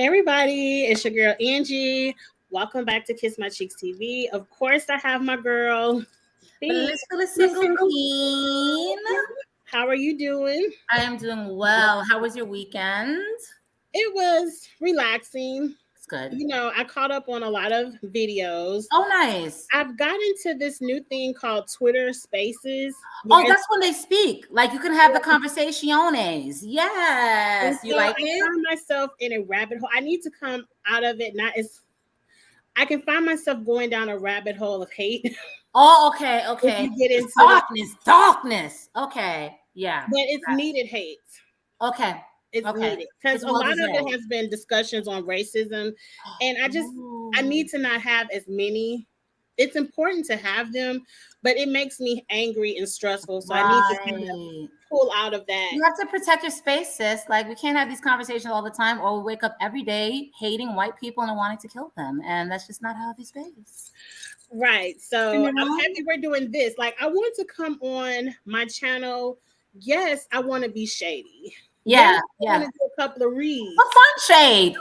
everybody, it's your girl Angie. Welcome back to Kiss My Cheeks TV. Of course, I have my girl. Bliss for the single queen. How are you doing? I am doing well. How was your weekend? It was relaxing. It's good. You know, I caught up on a lot of videos. Oh, nice. I've got into this new thing called Twitter Spaces. Oh, that's when they speak. Like you can have the conversations. Yes. You like it? I find myself in a rabbit hole. I need to come out of it. I can find myself going down a rabbit hole of hate. Oh, okay. You get into darkness. Okay. Yeah. But it's needed hate. Okay. It's needed because a lot of it has been discussions on racism, and I need to not have as many. It's important to have them, but it makes me angry and stressful. So I need to kind of pull out of that. You have to protect your space, sis. Like we can't have these conversations all the time, or we wake up every day hating white people and wanting to kill them, and that's just not a healthy space. Right. So I'm happy we're doing this. Like I want to come on my channel. Yes, I want to be shady. Yeah. I want to do a couple of reads. Fun shade.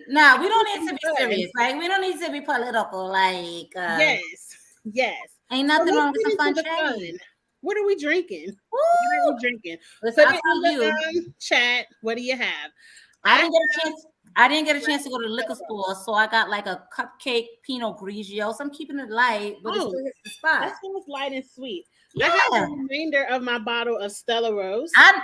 No, we don't need to be serious. Like we don't need to be political. Like yes. Ain't nothing wrong with some fun shade. What are we drinking? Woo! What are we drinking? Listen, Put it in the chat. What do you have? I didn't get a chance to go to the liquor store, so I got like a cupcake Pinot Grigio. So I'm keeping it light, but it still hits the spot. That sounds light and sweet. Yeah. I have a remainder of my bottle of Stella Rosa. I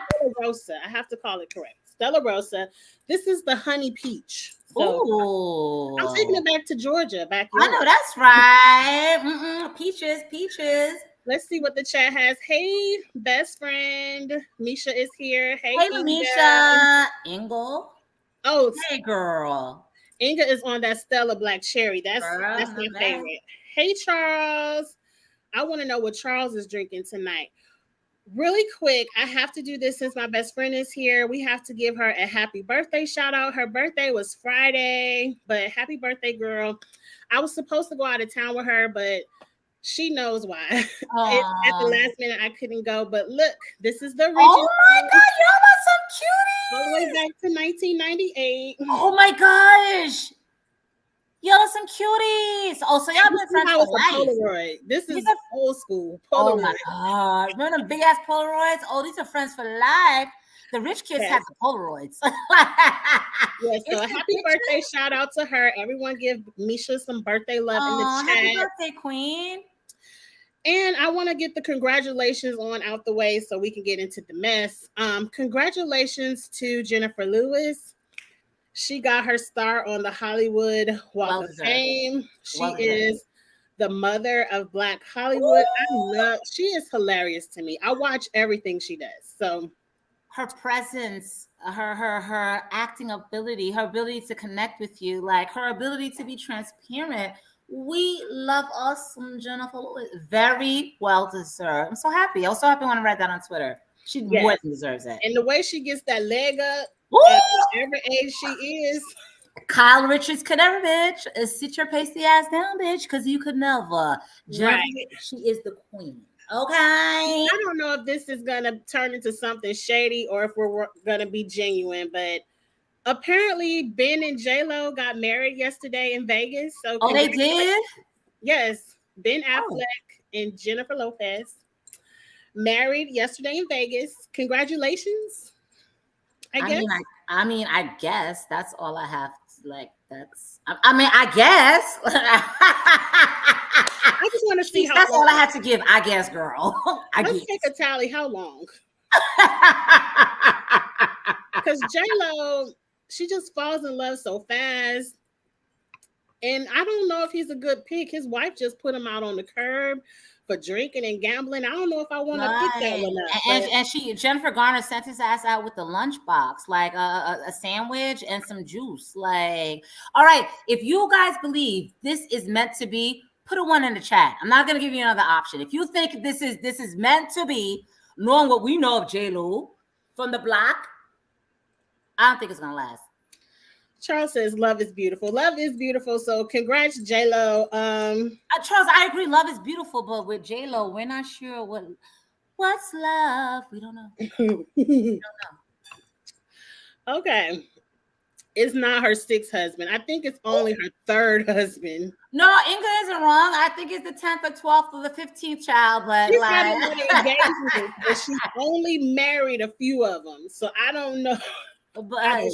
have to call it correct. Stella Rosa. This is the honey peach. So I'm taking it back to Georgia. I know that's right. Peaches. Let's see what the chat has. Hey, best friend. Misha is here. Hey Misha. Ingle. Oh, hey, girl. Inga is on that Stella Black Cherry. That's my favorite. Hey, Charles. I want to know what Charles is drinking tonight. Really quick, I have to do this since my best friend is here. We have to give her a happy birthday shout out. Her birthday was Friday, but happy birthday, girl. I was supposed to go out of town with her, but she knows why. At the last minute, I couldn't go. But look, this is the original. Oh my God, y'all are some cuties. All the way back to 1998. Oh my gosh. Y'all are some cuties. Oh, so y'all been friends for life. Polaroid. This is old school. Polaroid. Oh my God. Remember the big ass Polaroids? Oh, these are friends for life. The rich kids have the Polaroids. Yes, so a happy birthday shout out to her. Everyone give Misha some birthday love in the chat. Happy birthday, queen. And I want to get the congratulations on out the way so we can get into the mess. Congratulations to Jennifer Lewis. She got her star on the Hollywood Walk of Fame. She is the mother of Black Hollywood. She is hilarious to me. I watch everything she does. So her presence, her acting ability, her ability to connect with you, like her ability to be transparent. We love us some Jennifer Lewis. Very well deserved. I'm so happy. I was so happy when I read that on Twitter. She more than deserves it. And the way she gets that leg up, at whatever age she is. Kyle Richards could never, bitch. Sit your pasty ass down, bitch, because you could never. Jennifer, she is the queen. Okay. I don't know if this is going to turn into something shady or if we're going to be genuine, but apparently Ben and J-Lo got married yesterday in Vegas. So they did? Yes. Ben Affleck and Jennifer Lopez married yesterday in Vegas. Congratulations. I guess that's all I have. I guess. I just want to see that's all I have to give. I guess, girl. Let's take a tally. How long? Because J-Lo, she just falls in love so fast. And I don't know if he's a good pick. His wife just put him out on the curb for drinking and gambling. I don't know if I want to pick that one up. And Jennifer Garner sent his ass out with the lunchbox, like a sandwich and some juice. Like, all right, if you guys believe this is meant to be, put a 1 in the chat. I'm not gonna give you another option. If you think this is meant to be, knowing what we know of J-Lo from the block, I don't think it's gonna last. Charles says love is beautiful. Love is beautiful. So congrats, J-Lo. Charles, I agree. Love is beautiful, but with J-Lo, we're not sure what's love. We don't know. Okay. It's not her sixth husband. I think it's only her third husband. No, Inga isn't wrong. I think it's the 10th or 12th or the 15th child, but She's like got a lot of engagements, but she's only married a few of them. So I don't know. But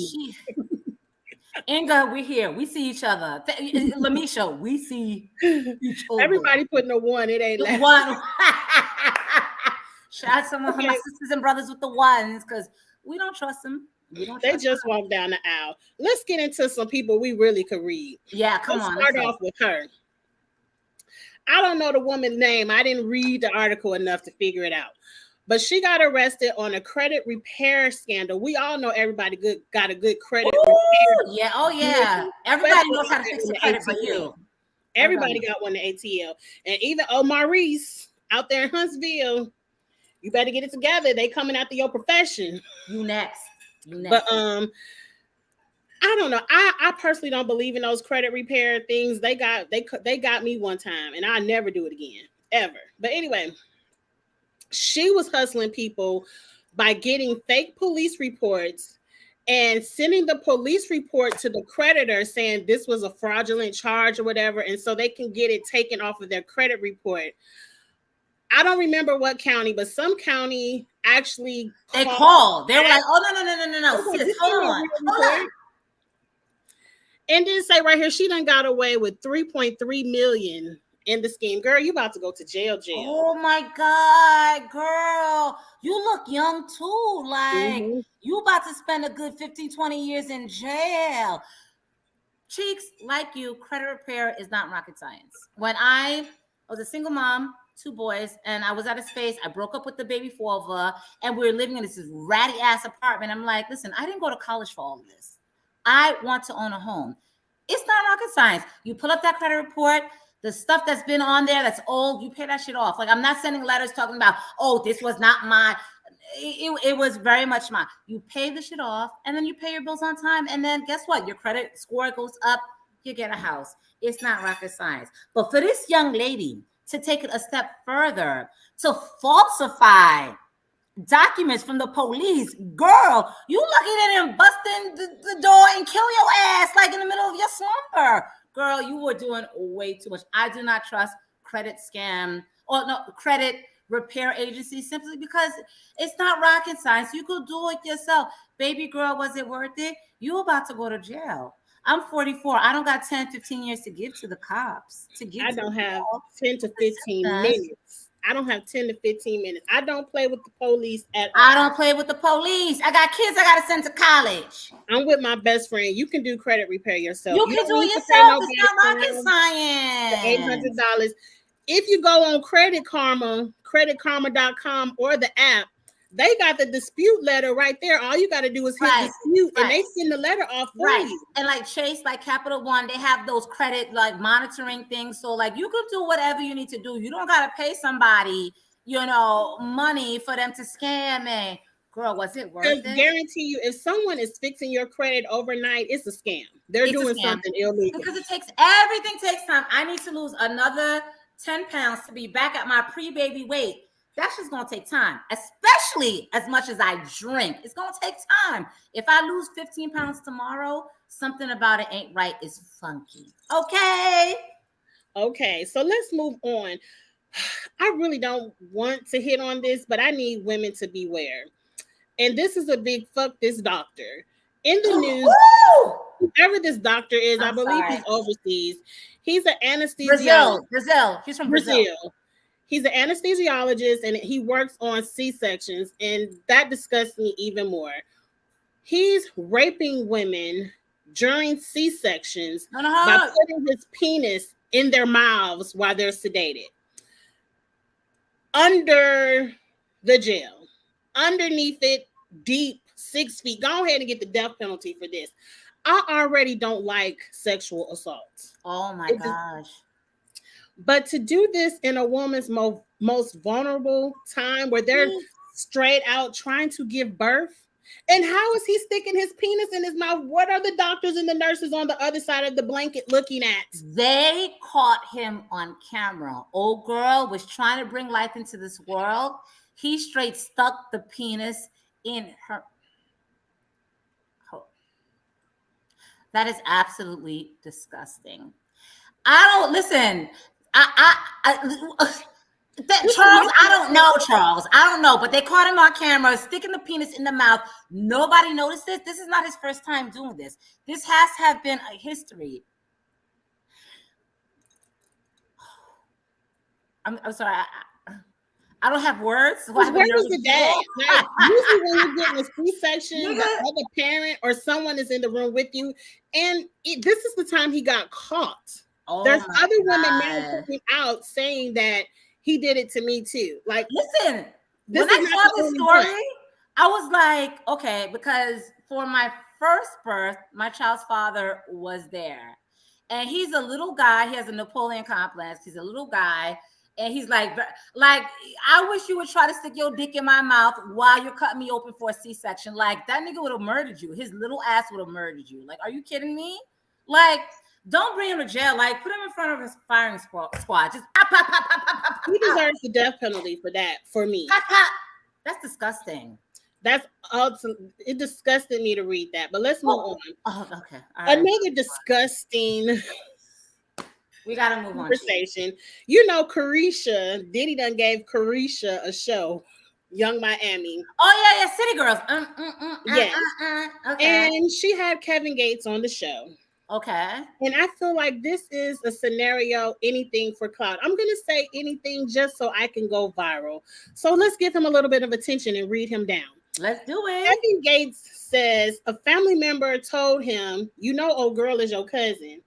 Inga, we're here. We see each other. Lamisha, we see each other. Everybody putting a one. It ain't like one. Shout out to some of my sisters and brothers with the ones, because we don't trust them. They just walked down the aisle. Let's get into some people we really could read. Yeah, come on. Let's start off with her. I don't know the woman's name. I didn't read the article enough to figure it out. But she got arrested on a credit repair scandal. We all know everybody got a good credit repair. Yeah, oh yeah. Everybody knows how to fix the credit for you. Everybody got one in ATL. And even Maurice out there in Huntsville, you better get it together. They coming after your profession. You next. But I don't know. I personally don't believe in those credit repair things. They got me one time, and I'll never do it again, ever. But anyway, she was hustling people by getting fake police reports and sending the police report to the creditor saying this was a fraudulent charge or whatever, and so they can get it taken off of their credit report. I don't remember what county, but some county actually called. They were like, "Oh no, sis, hold on." And then say right here, she done got away with $3.3 million in the scheme. Girl, you about to go to jail. Oh my God, girl, you look young too. Like you about to spend a good 15, 20 years in jail. Cheeks, like you, credit repair is not rocket science. When I was a single mom, 2 boys, and I was at a space. I broke up with the baby father, and we were living in this ratty ass apartment. I'm like, listen, I didn't go to college for all of this. I want to own a home. It's not rocket science. You pull up that credit report, the stuff that's been on there that's old, you pay that shit off. Like, I'm not sending letters talking about, oh, this was not mine. It was very much mine. You pay the shit off, and then you pay your bills on time, and then guess what? Your credit score goes up, you get a house. It's not rocket science. But for this young lady to take it a step further, to falsify documents from the police, girl, you looking at him busting the door and kill your ass like in the middle of your slumber. Girl, you were doing way too much. I do not trust credit repair agencies simply because it's not rocket science. You could do it yourself. Baby girl, was it worth it? You about to go to jail. I'm 44. I don't got 10, 15 years to give to the cops. I don't have 10 to 15 minutes. I don't have 10 to 15 minutes. I don't play with the police at all. I don't play with the police. I got kids I got to send to college. I'm with my best friend. You can do credit repair yourself. You can do it yourself. It's not rocket science. $800. If you go on Credit Karma, creditkarma.com or the app, they got the dispute letter right there. All you got to do is hit dispute, and they send the letter off for you. And like Chase, like Capital One, they have those credit like monitoring things. So like you can do whatever you need to do. You don't got to pay somebody, money for them to scam me. Girl, was it worth it? I guarantee you, if someone is fixing your credit overnight, it's a scam. They're doing something illegal. Because everything takes time. I need to lose another 10 pounds to be back at my pre-baby weight. That's just going to take time, especially as much as I drink. It's going to take time. If I lose 15 pounds tomorrow, something about it ain't right. It's funky. Okay, so let's move on. I really don't want to hit on this, but I need women to beware. And this is a big fuck this doctor. In the news, whoever this doctor is, I believe he's overseas. He's an anesthesiologist. Brazil. He's from Brazil. He's an anesthesiologist, and he works on C-sections, and that disgusts me even more. He's raping women during C-sections by putting his penis in their mouths while they're sedated. Under the jail. Underneath it, deep, 6 feet. Go ahead and get the death penalty for this. I already don't like sexual assault. Oh my gosh. But to do this in a woman's most vulnerable time where they're straight out trying to give birth, and how is he sticking his penis in his mouth? What are the doctors and the nurses on the other side of the blanket looking at? They caught him on camera. Old girl was trying to bring life into this world. He straight stuck the penis in her. That is absolutely disgusting. I don't listen. Charles, I don't know, Charles. I don't know, but they caught him on camera sticking the penis in the mouth. Nobody noticed this. This is not his first time doing this. This has to have been a history. I'm sorry. I don't have words. Where was the dad? Like, usually when you're getting a C-section, the other parent or someone is in the room with you, and this is the time he got caught. There's other women now coming out saying that he did it to me too. Like, listen, when I saw this story, I was like, okay, because for my first birth, my child's father was there, and he's a little guy. He has a Napoleon complex. He's a little guy. And he's like, I wish you would try to stick your dick in my mouth while you're cutting me open for a C-section. Like, that nigga would have murdered you. His little ass would have murdered you. Like, are you kidding me? Like, don't bring him to jail. Like, put him in front of his firing squad. Just pop, pop, pop, pop, pop, pop. He deserves the death penalty for that, for me. Pop, pop. That's disgusting. That's it disgusted me to read that. But let's move on. Oh, okay. All right. Another disgusting... We gotta move on. Conversation. You know, Carisha, Diddy done gave Carisha a show, Young Miami. Oh yeah, City Girls. Yeah. Okay. And she had Kevin Gates on the show. Okay. And I feel like this is a scenario, anything for clout. I'm gonna say anything just so I can go viral. So let's give him a little bit of attention and read him down. Let's do it. Kevin Gates says a family member told him, "You know, old girl is your cousin."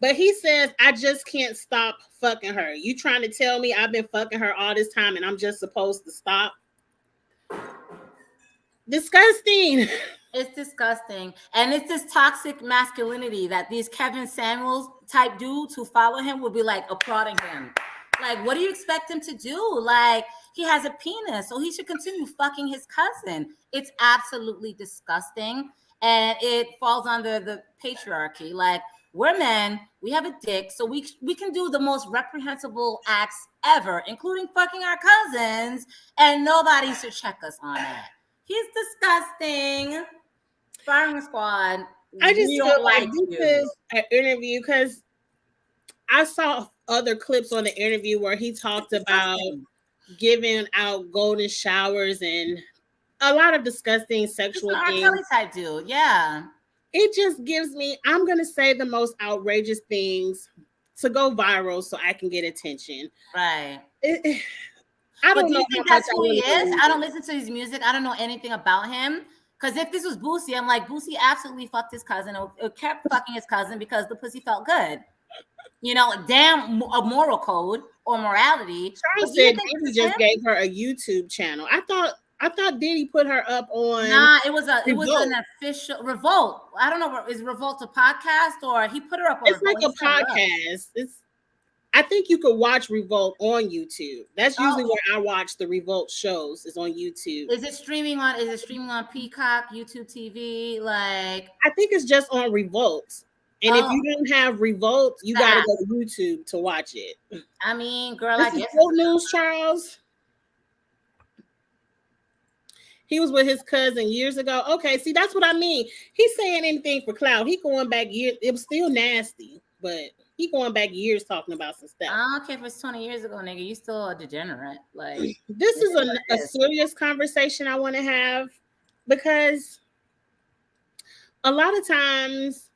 But he says, I just can't stop fucking her. You trying to tell me I've been fucking her all this time and I'm just supposed to stop? Disgusting. It's disgusting. And it's this toxic masculinity that these Kevin Samuels type dudes who follow him will be like applauding him. Like, what do you expect him to do? Like, he has a penis, so he should continue fucking his cousin. It's absolutely disgusting. And it falls under the patriarchy. Like, we're men, we have a dick, so we can do the most reprehensible acts ever, including fucking our cousins, and nobody should check us on that. He's disgusting. Firing squad. I just feel like this is an interview because I saw other clips on the interview where he talked about giving out golden showers and a lot of disgusting sexual things. Kelly type dude, yeah. It just gives me, I'm going to say the most outrageous things to go viral so I can get attention. Right. I don't know. Do you think that's who he is? I don't listen to his music. I don't know anything about him. Because if this was Boosie, I'm like, Boosie absolutely fucked his cousin or kept fucking his cousin because the pussy felt good. You know, damn a moral code or morality. Charles said Diddy just gave her a YouTube channel. I thought Diddy put her up on. Nah, it was an official Revolt. I don't know, is Revolt a podcast or he put her up on? It's like a podcast. I think you could watch Revolt on YouTube. That's usually where I watch the Revolt shows, is on YouTube. Is it streaming on Peacock, YouTube TV? Like, I think it's just on Revolt. And if you don't have Revolt, you gotta go to YouTube to watch it. I mean, girl, I guess. Old news, Charles. He was with his cousin years ago. Okay, see, that's what I mean. He's saying anything for clout. He going back years. It was still nasty, but he going back years talking about some stuff. I don't care if it's 20 years ago, nigga. You still a degenerate. Like, this is a serious conversation I want to have because a lot of times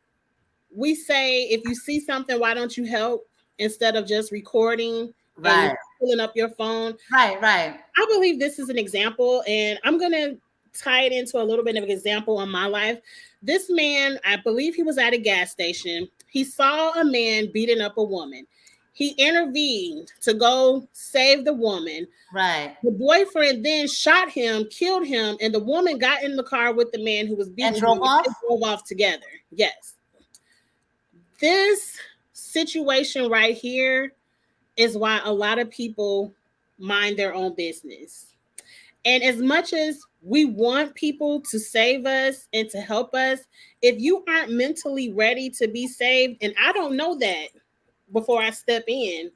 we say, if you see something, why don't you help instead of just recording and pulling up your phone. Right. I believe this is an example, and I'm going to tie it into a little bit of an example on my life. This man, I believe he was at a gas station. He saw a man beating up a woman. He intervened to go save the woman. Right. The boyfriend then shot him, killed him, and the woman got in the car with the man who was beating him. Drove off? They drove off together. Yes. This situation right here is why a lot of people mind their own business. And as much as we want people to save us and to help us, if you aren't mentally ready to be saved, and I don't know that before I step in,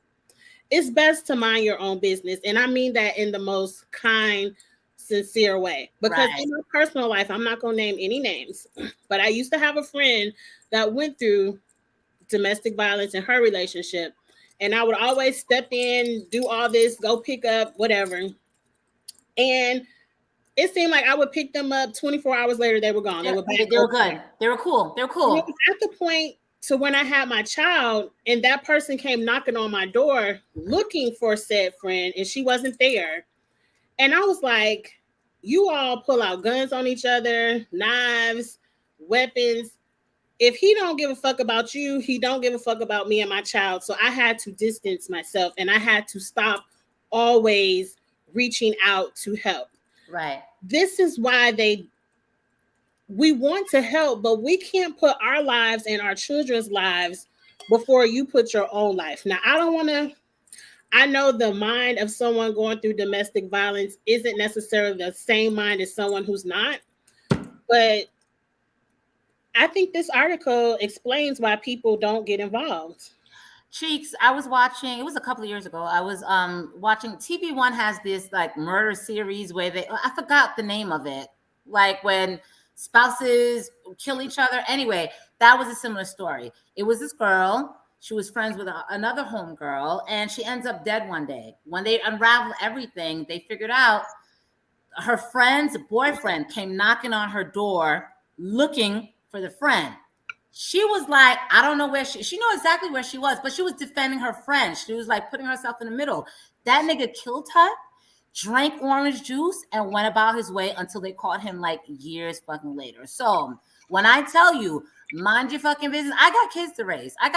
it's best to mind your own business. And I mean that in the most kind, sincere way. Because in my personal life, I'm not going to name any names, but I used to have a friend that went through domestic violence in her relationship. And I would always step in, do all this, go pick up, whatever. And it seemed like I would pick them up 24 hours later, they were gone. They were back. They were good. They were cool. They were cool. And it was at the point to when I had my child and that person came knocking on my door looking for said friend and she wasn't there. And I was like, you all pull out guns on each other, knives, weapons. If he don't give a fuck about you, he don't give a fuck about me and my child. So I had to distance myself and I had to stop always reaching out to help. Right. This is why we want to help, but we can't put our lives and our children's lives before you put your own life. Now, I know the mind of someone going through domestic violence isn't necessarily the same mind as someone who's not, but I think this article explains why people don't get involved. Cheeks, I was watching, it was a couple of years ago. I was watching TV One has this like murder series where I forgot the name of it. Like when spouses kill each other. Anyway, that was a similar story. It was this girl. She was friends with another homegirl, and she ends up dead one day. When they unravel everything, they figured out her friend's boyfriend came knocking on her door looking for the friend. She was like, I don't know where she knew exactly where she was, but she was defending her friend. She was like putting herself in the middle. That nigga killed her, drank orange juice, and went about his way until they caught him like years fucking later. So when I tell you, mind your fucking business, I got kids to raise. I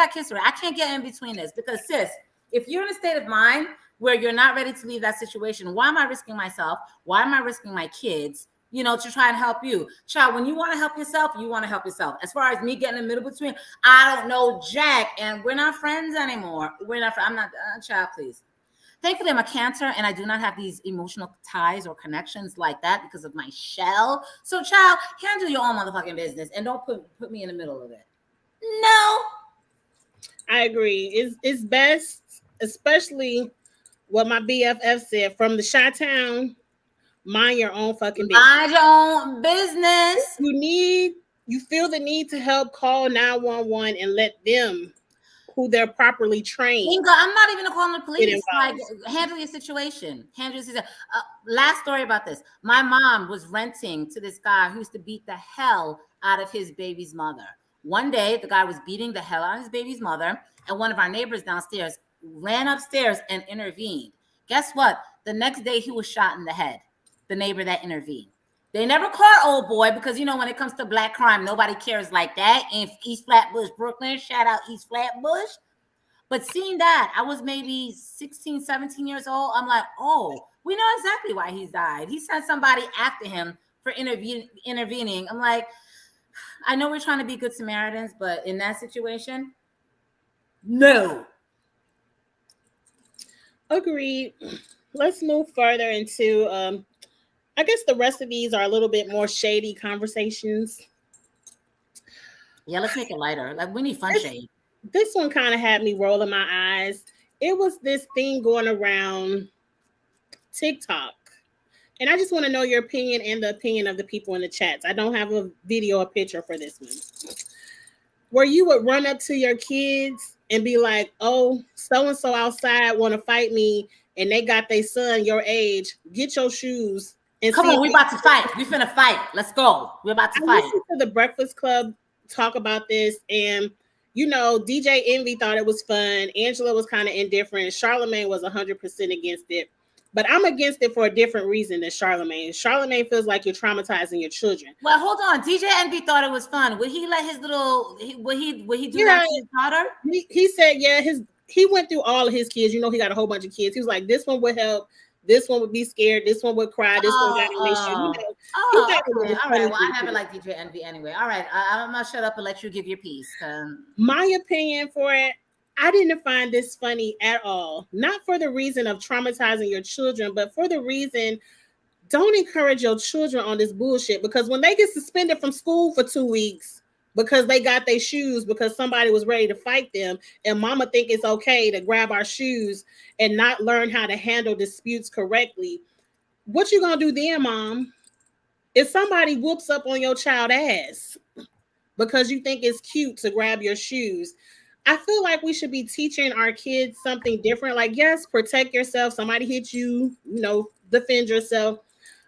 can't get in between this because, sis, if you're in a state of mind where you're not ready to leave that situation, why am I risking myself? Why am I risking my kids? To try and help you. Child, when you want to help yourself, you want to help yourself. As far as me getting in the middle between, I don't know Jack, and we're not friends anymore. I'm not, child, please. Thankfully, I'm a Cancer, and I do not have these emotional ties or connections like that because of my shell. So, child, handle your own motherfucking business, and don't put me in the middle of it. No. I agree. It's best, especially what my BFF said, from the Chi-Town, mind your own fucking business. Mind your own business. You feel the need to help, call 911 and let them, who they're properly trained. Inga, I'm not even calling the police. Like, handle your situation. Last story about this. My mom was renting to this guy who used to beat the hell out of his baby's mother. One day, the guy was beating the hell out of his baby's mother, and one of our neighbors downstairs ran upstairs and intervened. Guess what? The next day, he was shot in the head. The neighbor that intervened. They never caught old boy because, when it comes to black crime, nobody cares like that. In East Flatbush, Brooklyn, shout out East Flatbush. But seeing that, I was maybe 16, 17 years old. I'm like, oh, we know exactly why he's died. He sent somebody after him for intervening. I'm like, I know we're trying to be good Samaritans, but in that situation, no. Agreed. Let's move further into I guess the rest of these are a little bit more shady conversations. Yeah, let's make it lighter. Like, we need fun shade. This one kind of had me rolling my eyes. It was this thing going around TikTok. And I just want to know your opinion and the opinion of the people in the chats. I don't have a video or picture for this one. Where you would run up to your kids and be like, oh, so-and-so outside want to fight me, and they got their son your age. Get your shoes. Come on, we about to fight. We finna fight. Let's go. We're about to fight. I listened to the Breakfast Club talk about this, and DJ Envy thought it was fun. Angela was kind of indifferent. Charlamagne was 100% against it, but I'm against it for a different reason than Charlamagne. Charlamagne feels like you're traumatizing your children. Well, hold on. DJ Envy thought it was fun. Would he let his little? Would he do that to his daughter? He said, yeah. He went through all of his kids. He got a whole bunch of kids. He was like, this one would help. This one would be scared. This one would cry. This one got to make sure. Okay. All right. Well, I never liked DJ Envy anyway. All right. I'm gonna shut up and let you give your piece. My opinion for it, I didn't find this funny at all. Not for the reason of traumatizing your children, but for the reason, don't encourage your children on this bullshit. Because when they get suspended from school for 2 weeks because they got their shoes because somebody was ready to fight them, and mama think it's okay to grab our shoes and not learn how to handle disputes correctly, what you gonna do then, mom? If somebody whoops up on your child ass, because you think it's cute to grab your shoes. I feel like we should be teaching our kids something different. Like, yes, protect yourself. Somebody hit you, defend yourself.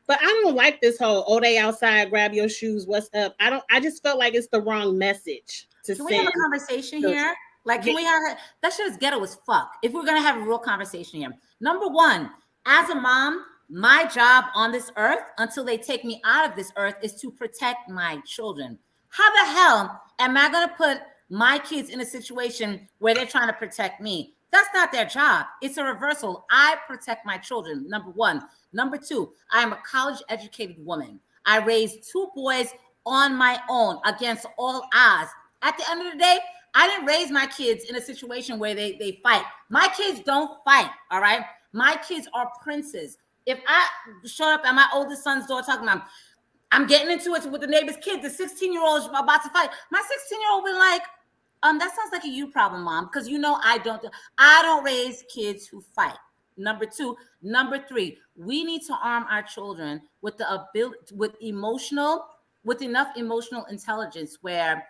But I don't like this whole, oh, they outside, grab your shoes, what's up? I just felt like it's the wrong message to Can send. we have a conversation here? Like, can we have that shit is ghetto as fuck. If we're gonna have a real conversation here. Number one, as a mom, my job on this earth until they take me out of this earth is to protect my children. How the hell am I gonna put my kids in a situation where they're trying to protect me? That's not their job. It's a reversal. I protect my children, number one. Number two, I am a college-educated woman. I raised 2 boys on my own against all odds. At the end of the day, I didn't raise my kids in a situation where they fight. My kids don't fight, all right? My kids are princes. If I showed up at my oldest son's door talking about, I'm getting into it with the neighbor's kid, the 16-year-old is about to fight, my 16-year-old will be like, that sounds like a you problem, Mom, because I don't raise kids who fight. Number two. Number three, we need to arm our children with the ability, with enough emotional intelligence where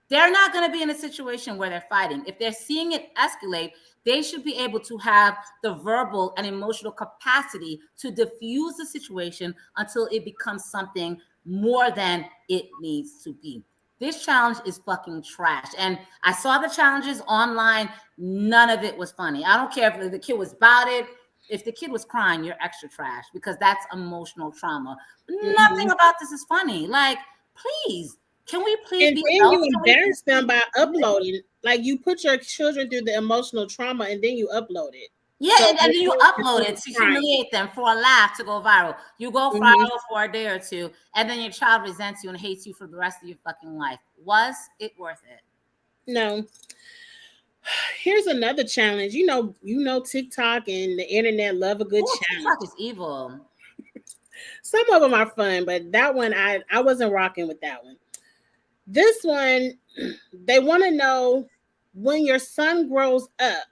they're not going to be in a situation where they're fighting. If they're seeing it escalate, they should be able to have the verbal and emotional capacity to diffuse the situation until it becomes something more than it needs to be. This challenge is fucking trash. And I saw the challenges online. None of it was funny. I don't care if the kid was about it. If the kid was crying, you're extra trash because that's emotional trauma. Nothing about this is funny. Like, please, can we please be adults? And then you embarrass them by uploading. Like, you put your children through the emotional trauma and then you upload it. Yeah, so and then you upload it to humiliate them for a laugh to go viral. You go viral for a day or two, and then your child resents you and hates you for the rest of your fucking life. Was it worth it? No. Here's another challenge. You know, TikTok and the internet love a good challenge. TikTok is evil. Some of them are fun, but that one I wasn't rocking with that one. This one, they want to know, when your son grows up,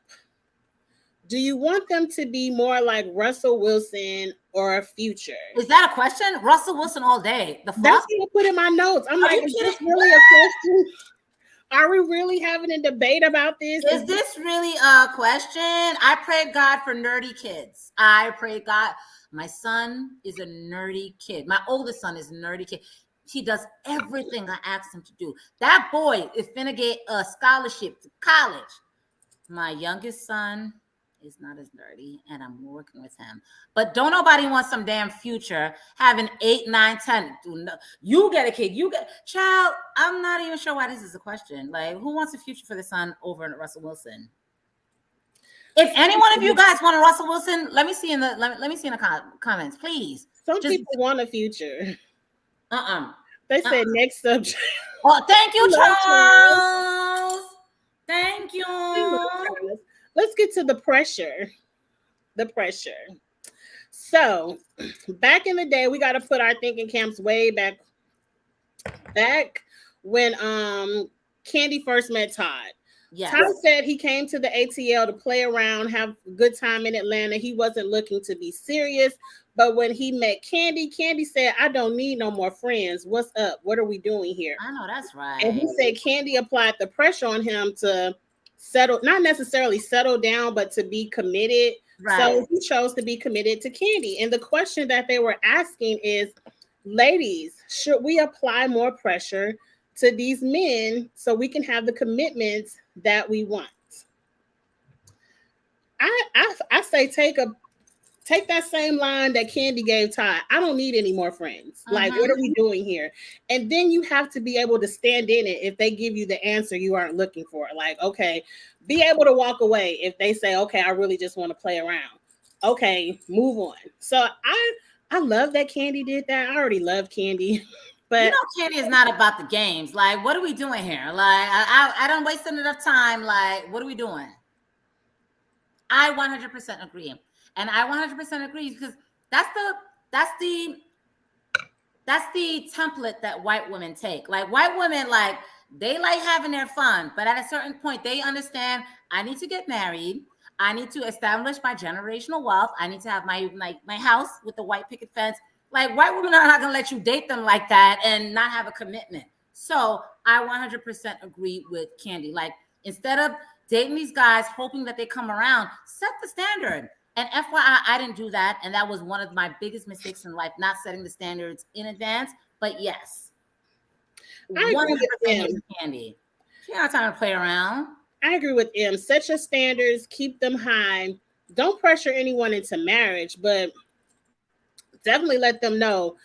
do you want them to be more like Russell Wilson or Future? Is that a question? Russell Wilson all day. The fuck? That's what I put in my notes. I'm like, is this really a question? Are we really having a debate about this? Is this really a question? I pray God for nerdy kids. I pray God. My son is a nerdy kid. My oldest son is a nerdy kid. He does everything I asked him to do. That boy is finna get a scholarship to college. My youngest son is not as nerdy, and I'm working with him. But don't nobody want some damn Future having 8, 9, 10. You get a kid. You get child. I'm not even sure why this is a question. Like, who wants a Future for the son over Russell Wilson? If any one of you guys want a Russell Wilson, let me see in the let me see in the comments, please. Some people want a Future. They said next subject. Oh, thank you, Charles. Thank you. Let's get to the pressure. The pressure. So, back in the day, we got to put our thinking caps way back when Candy first met Todd. Yes. Todd said he came to the ATL to play around, have a good time in Atlanta. He wasn't looking to be serious. But when he met Candy, Candy said, I don't need no more friends. What's up? What are we doing here? I know, that's right. And he said Candy applied the pressure on him to settle, not necessarily settle down, but to be committed. Right. So he chose to be committed to Candy. And the question that they were asking is, ladies, should we apply more pressure to these men so we can have the commitments that we want? I say take that same line that Candy gave Todd. I don't need any more friends. Like, what are we doing here? And then you have to be able to stand in it if they give you the answer you aren't looking for. Like, okay, be able to walk away if they say, okay, I really just want to play around. Okay, move on. So I love that Candy did that. I already love Candy. But Candy is not about the games. Like, what are we doing here? Like, I don't waste enough time. Like, what are we doing? I 100% agree. And I 100% agree because that's the template that white women take. Like, white women, like, they like having their fun, but at a certain point, they understand, I need to get married. I need to establish my generational wealth. I need to have my house with the white picket fence. Like, white women are not going to let you date them like that and not have a commitment. So I 100% agree with Candy. Like, instead of dating these guys, hoping that they come around, set the standard. And FYI, I didn't do that. And that was one of my biggest mistakes in life, not setting the standards in advance. But yes, I agree with him. Candy. She don't have time to play around. I agree with him. Set your standards, keep them high. Don't pressure anyone into marriage, but definitely let them know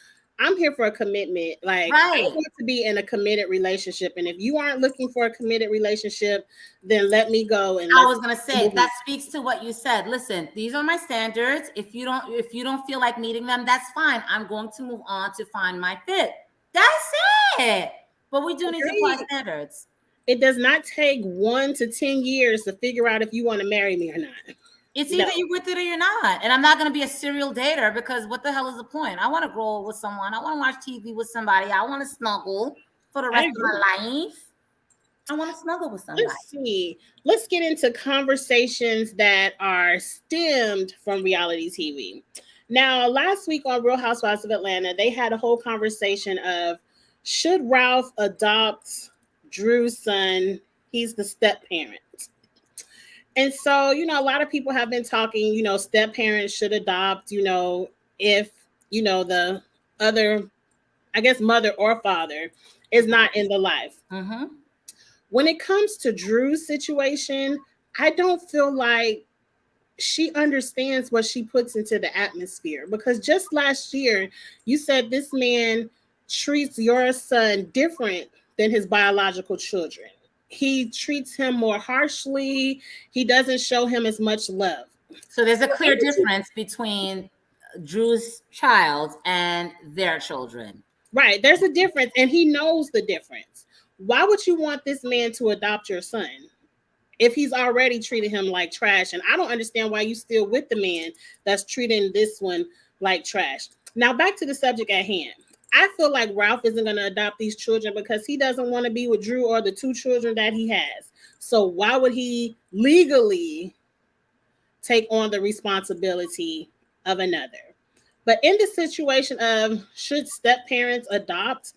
I'm here for a commitment. Like, I want to be in a committed relationship. And if you aren't looking for a committed relationship, then let me go. And I was gonna say that speaks to what you said. Listen, these are my standards. If you don't feel like meeting them, that's fine. I'm going to move on to find my fit. That's it. But we do need to apply standards. It does not take 1 to 10 years to figure out if you want to marry me or not. It's either you're with it or you're not. And I'm not going to be a serial dater, because what the hell is the point? I want to grow up with someone. I want to watch TV with somebody. I want to snuggle for the rest of my life. I want to snuggle with somebody. Let's see. Let's get into conversations that are stemmed from reality TV. Now, last week on Real Housewives of Atlanta, they had a whole conversation of, should Ralph adopt Drew's son? He's the step parent. And so, a lot of people have been talking, step parents should adopt, if, the other, I guess, mother or father is not in the life. Mm-hmm. When it comes to Drew's situation, I don't feel like she understands what she puts into the atmosphere, because just last year, you said this man treats your son different than his biological children. He treats him more harshly. He doesn't show him as much love. So there's a clear difference between Drew's child and their children. Right. There's a difference, and he knows the difference. Why would you want this man to adopt your son if he's already treated him like trash? And I don't understand why you still with the man that's treating this one like trash. Now, back to the subject at hand. I feel like Ralph isn't going to adopt these children because he doesn't want to be with Drew or the 2 children that he has. So why would he legally take on the responsibility of another? But in the situation of should step parents adopt,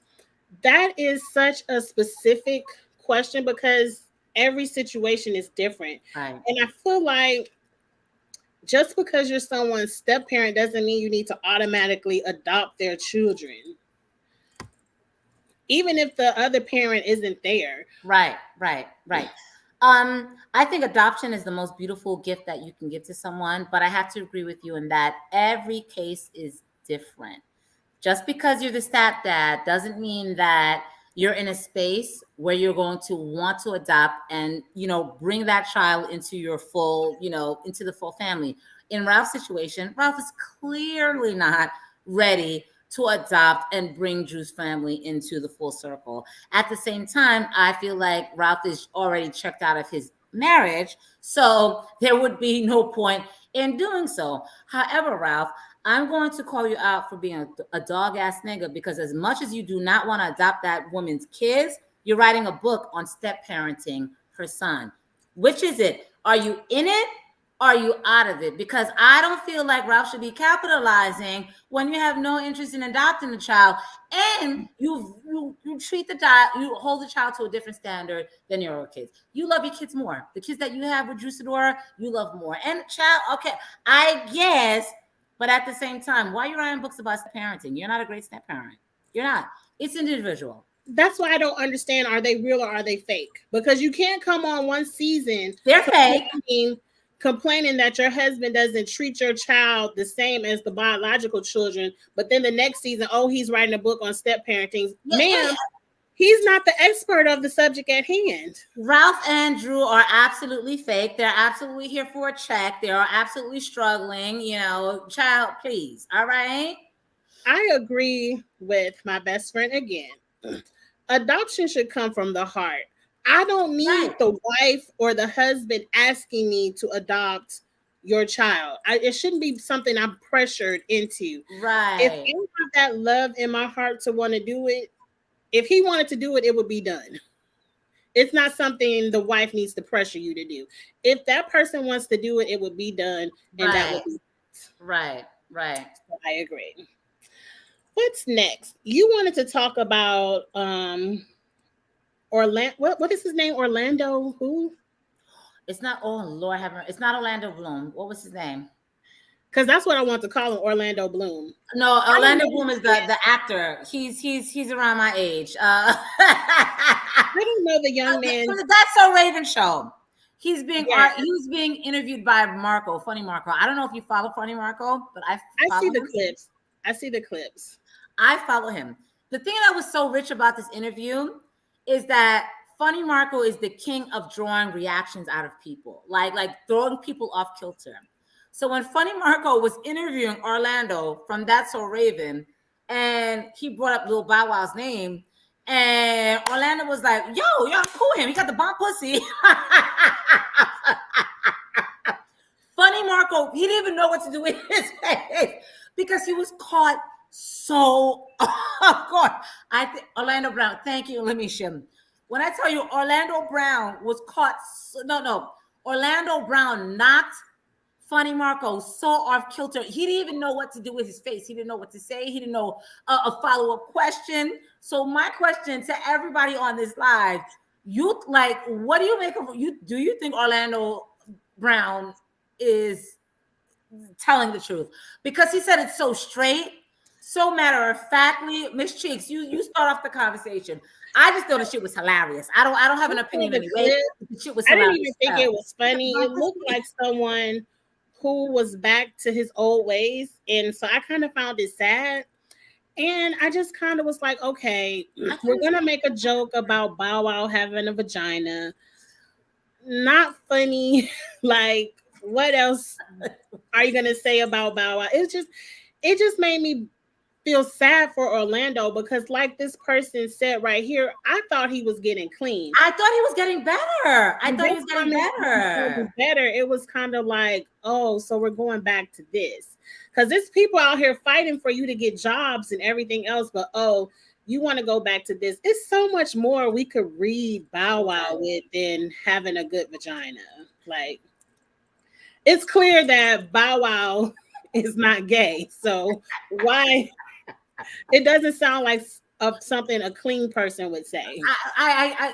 that is such a specific question because every situation is different. Right. And I feel like just because you're someone's step parent doesn't mean you need to automatically adopt their children, even if the other parent isn't there. Right. I think adoption is the most beautiful gift that you can give to someone, but I have to agree with you in that every case is different. Just because you're the stepdad doesn't mean that you're in a space where you're going to want to adopt and, bring that child into your full, into the full family. In Ralph's situation, Ralph is clearly not ready to adopt and bring Drew's family into the full circle. At the same time, I feel like Ralph is already checked out of his marriage, so there would be no point in doing so. However, Ralph, I'm going to call you out for being a dog-ass nigga, because as much as you do not want to adopt that woman's kids, you're writing a book on step parenting her son. Which is it? Are you in it? Or are you out of it? Because I don't feel like Ralph should be capitalizing when you have no interest in adopting the child, and you treat the child, you hold the child to a different standard than your own kids. You love your kids more. The kids that you have with Drew Sidora, you love more. And child, okay, I guess. But at the same time, why are you writing books about parenting? You're not a great step parent. You're not. It's individual. That's why I don't understand. Are they real or are they fake? Because you can't come on one season. They're fake. Complaining that your husband doesn't treat your child the same as the biological children. But then the next season, he's writing a book on step parenting. Yeah. Ma'am, he's not the expert of the subject at hand. Ralph and Drew are absolutely fake. They're absolutely here for a check. They are absolutely struggling. Child, please. All right. I agree with my best friend again. Adoption should come from the heart. I don't need the wife or the husband asking me to adopt your child. It shouldn't be something I'm pressured into. Right. If I have that love in my heart to want to do it, if he wanted to do it, it would be done. It's not something the wife needs to pressure you to do. If that person wants to do it, it would be done. And that would be right. So I agree. What's next? You wanted to talk about Orlando. What is his name? Orlando who? It's not. Oh Lord, it's not Orlando Bloom. What was his name? Because that's what I want to call him, Orlando Bloom. No, Orlando Bloom is the actor. He's around my age. I don't know the young man. That's So Raven show. He was being interviewed by Marco, Funny Marco. I don't know if you follow Funny Marco, but I see the clips. I see the clips. I follow him. The thing that was so rich about this interview is that Funny Marco is the king of drawing reactions out of people, like throwing people off kilter. So when Funny Marco was interviewing Orlando from That's So Raven, and he brought up Lil Bow Wow's name, and Orlando was like, "Yo, y'all cool him. He got the bomb pussy." Funny Marco, he didn't even know what to do with his face because he was caught so off guard. I think Orlando Brown. Thank you, Misha. When I tell you Orlando Brown was caught, Orlando Brown knocked Funny Marco so off kilter. He didn't even know what to do with his face. He didn't know what to say. He didn't know a follow-up question. So my question to everybody on this live, what do you make of you? Do you think Orlando Brown is telling the truth? Because he said it's so straight, so matter-of-factly. Miss Cheeks, you start off the conversation. I just thought the shit was hilarious. I don't have an opinion anyway. The shit was hilarious. I didn't even think it was funny. It looked like someone who was back to his old ways. And so I kind of found it sad. And I just kind of was like, okay, we're going to make a joke about Bow Wow having a vagina. Not funny. Like, what else are you going to say about Bow Wow? It just made me feel sad for Orlando because, like this person said right here, I thought he was getting clean. I thought he was getting better. It was kind of like, oh, so we're going back to this because there's people out here fighting for you to get jobs and everything else, but oh, you want to go back to this. It's so much more we could read Bow Wow with than having a good vagina. Like, it's clear that Bow Wow is not gay, so why? It doesn't sound like something a clean person would say. I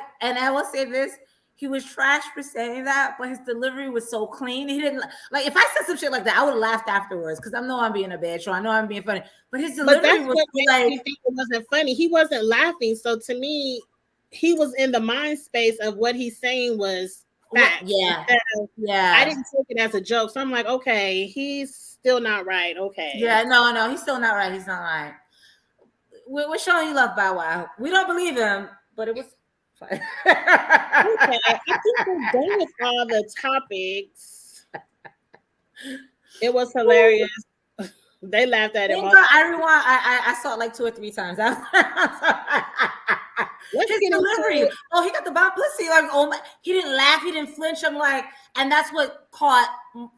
will say this: he was trash for saying that, but his delivery was so clean. He didn't like. If I said some shit like that, I would have laughed afterwards because I know I'm being a bitch, or I know I'm being funny. But his delivery was like, me think it wasn't funny. He wasn't laughing. So to me, he was in the mind space of what he's saying was facts. Yeah. I didn't take it as a joke. So I'm like, okay, he's still not right. Okay. Yeah, no, he's still not right. He's not right. We're showing you love, Bow Wow. We don't believe him, but it was fun. Okay, I think we're done with all the topics. It was hilarious. They laughed at him. I saw it like 2 or 3 times. His delivery. Oh, he got the bomb pussy. Like, oh my, he didn't laugh, he didn't flinch. I'm like, and that's what caught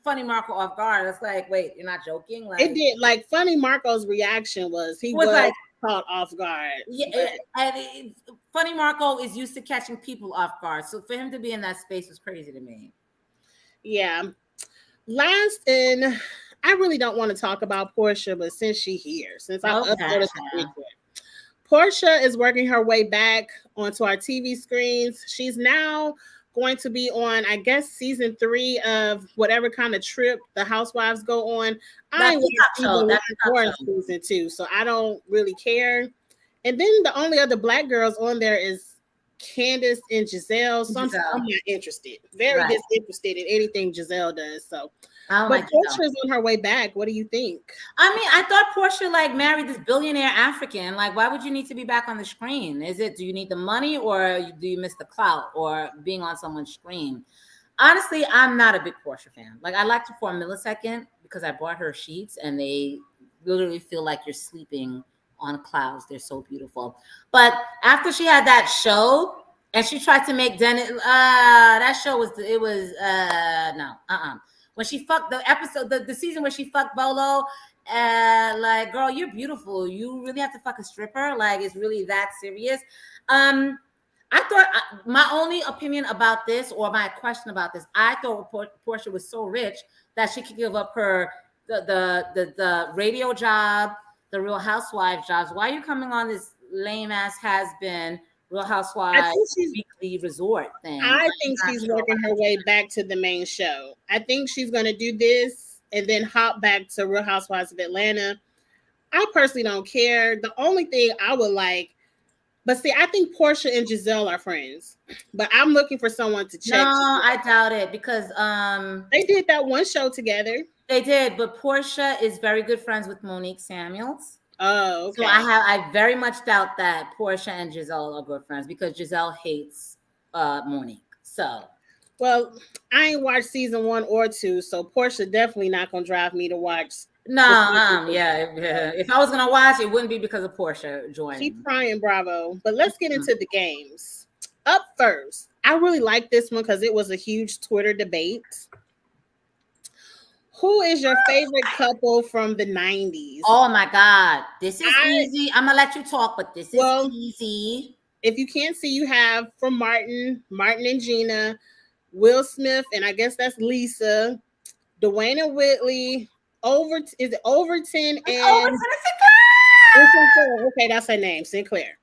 Funny Marco off guard. It's like, wait, you're not joking? Like, it did. Like, Funny Marco's reaction was he was like caught off guard. Yeah, and Funny Marco is used to catching people off guard. So for him to be in that space was crazy to me. Yeah. Last, and I really don't want to talk about Porsha, but since she's here, since I uploaded the picture, Porsha is working her way back onto our TV screens. She's now going to be on, I guess, season 3 of whatever kind of trip the housewives go on. I ain't watching season 2, so I don't really care. And then the only other black girls on there is Candace and Giselle. So I'm not interested. Very disinterested in anything Giselle does. So, but Porsha's on her way back. What do you think? I mean, I thought Porsha like married this billionaire African. Like, why would you need to be back on the screen? Do you need the money, or do you miss the clout or being on someone's screen? Honestly, I'm not a big Porsha fan. Like, I liked her for a millisecond because I bought her sheets and they literally feel like you're sleeping on clouds. They're so beautiful. But after she had that show and she tried to make Dennis, that show was when she fucked the episode, the season where she fucked Bolo, like, girl, you're beautiful. You really have to fuck a stripper? Like, it's really that serious? I thought my only opinion about this, or my question about this, I thought Porsha was so rich that she could give up her the radio job, the Real Housewives jobs. Why are you coming on this lame ass has-been Real Housewives weekly resort thing. I think she's working her way back to the main show. I think she's going to do this and then hop back to Real Housewives of Atlanta. I personally don't care. The only thing I would like, but see, I think Porsha and Giselle are friends. But I'm looking for someone to check. No, I doubt it because they did that one show together. They did, but Porsha is very good friends with Monique Samuels. Oh, okay. So I very much doubt that Porsha and Giselle are good friends because Giselle hates Monique. So, well, I ain't watched season 1 or 2, so Porsha definitely not gonna drive me to watch. No, yeah. If I was gonna watch, it wouldn't be because of Porsha joining. Keep trying, Bravo. But let's get into the games. Up first, I really like this one because it was a huge Twitter debate. Who is your favorite couple from the 90s? Oh my God. This is easy. I'm gonna let you talk, but this is easy. If you can't see, you have from Martin and Gina, Will Smith, and I guess that's Lisa, Dwayne and Whitley, Overton and Overton Sinclair. Okay, that's her name, Sinclair.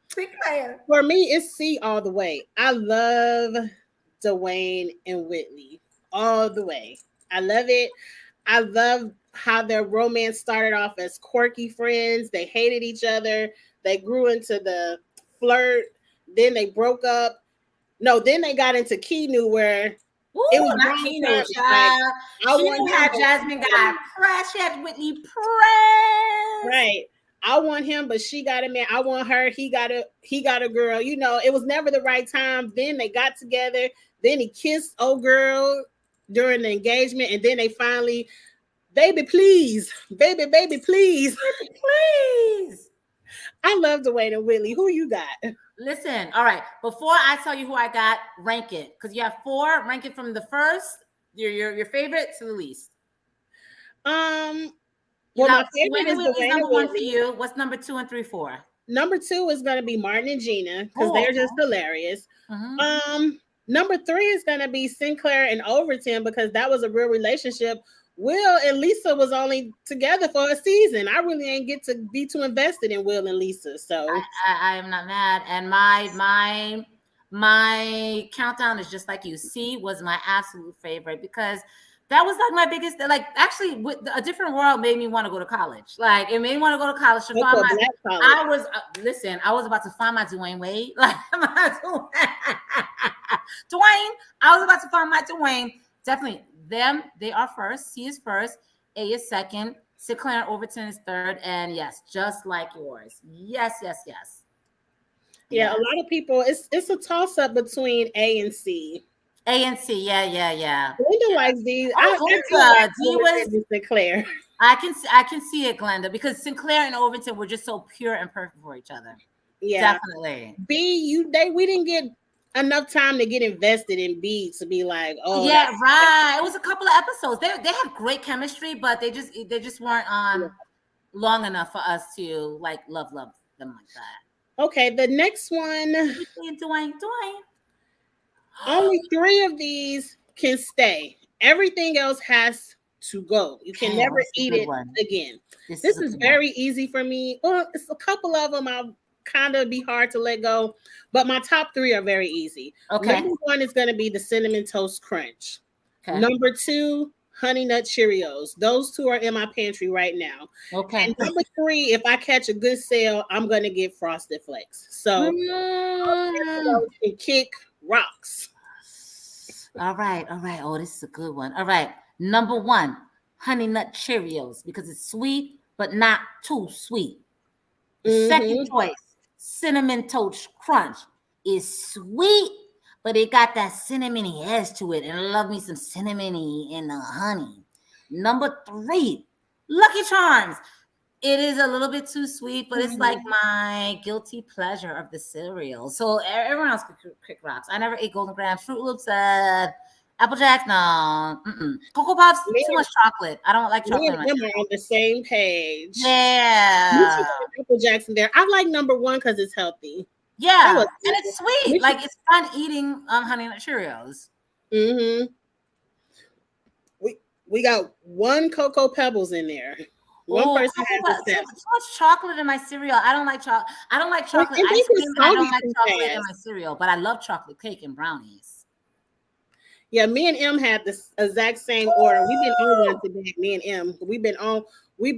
For me, it's C all the way. I love Dwayne and Whitley all the way. I love it. I love how their romance started off as quirky friends. They hated each other. They grew into the flirt. Then they broke up. No, then they got into Keanu where it was not Keanu. Keanu had Jasmine got press. She had Whitney press. Right. I want him, but she got a man. I want her. He got a girl. You know, it was never the right time. Then they got together. Then he kissed old girl during the engagement, and then they finally, baby, please. I love Dwayne and Whitley. Who you got? Listen, all right. Before I tell you who I got, rank it because you have 4. Rank it from the first, your favorite to the least. Well, my favorite is number 1 for you. What's number 2 and 3, 4? Number 2 is going to be Martin and Gina because they're just hilarious. Mm-hmm. Number 3 is going to be Sinclair and Overton because that was a real relationship. Will and Lisa was only together for a season. I really ain't get to be too invested in Will and Lisa. So I am not mad. And my countdown is just like you. C was my absolute favorite because that was like my biggest, like actually with A Different World made me want to go to college. Like it made me want to go to college. I was about to find my Dwayne Wade. Like Dwayne, I was about to find my Dwayne. Definitely them. They are first. C is first. A is second. Sinclair and Overton is third. And yes, just like yours. Yes. Yeah, a lot of people, it's a toss-up between A and C. A and C, yeah. Glenda likes D. D was Sinclair. I can see it, Glenda, because Sinclair and Overton were just so pure and perfect for each other. Yeah, definitely. B, we didn't get enough time to get invested in B to be like, oh yeah, right. It was a couple of episodes. They had great chemistry, but they just weren't on long enough for us to like love them like that. Okay, the next one. Dwayne. Only 3 of these can stay. Everything else has to go. You can never eat it again. This is very easy for me. Well, it's a couple of them I'll kind of be hard to let go, but my top 3 are very easy. Okay. Number 1 is going to be the Cinnamon Toast Crunch. Okay. Number 2, Honey Nut Cheerios. Those 2 are in my pantry right now. Okay. And number 3, if I catch a good sale, I'm going to get Frosted Flakes. So and kick rocks. All right. Oh, this is a good one. All right. Number 1, Honey Nut Cheerios, because it's sweet, but not too sweet. The second choice, Cinnamon Toast Crunch, is sweet, but it got that cinnamony edge to it. And I love me some cinnamony and honey. Number 3, Lucky Charms. It is a little bit too sweet, but it's like my guilty pleasure of the cereal. So everyone else could kick rocks. I never ate Golden Grahams, Fruit Loops, Apple Jacks, no. Cocoa Puffs, too much chocolate. I don't like chocolate. Me and them are on the same page. Yeah. Apple Jacks in there. I like number 1 because it's healthy. Yeah, and it's sweet. Like it's fun eating Honey Nut Cheerios. We got 1 Cocoa Pebbles in there. One person has a too 7. much chocolate in my cereal. I don't like chocolate. I don't like chocolate And ice they cream, get and I don't soggy like too chocolate in fast. my cereal. But I love chocolate cake and brownies. Yeah, me and M had the exact same order. We've been on one today. Me and M. We've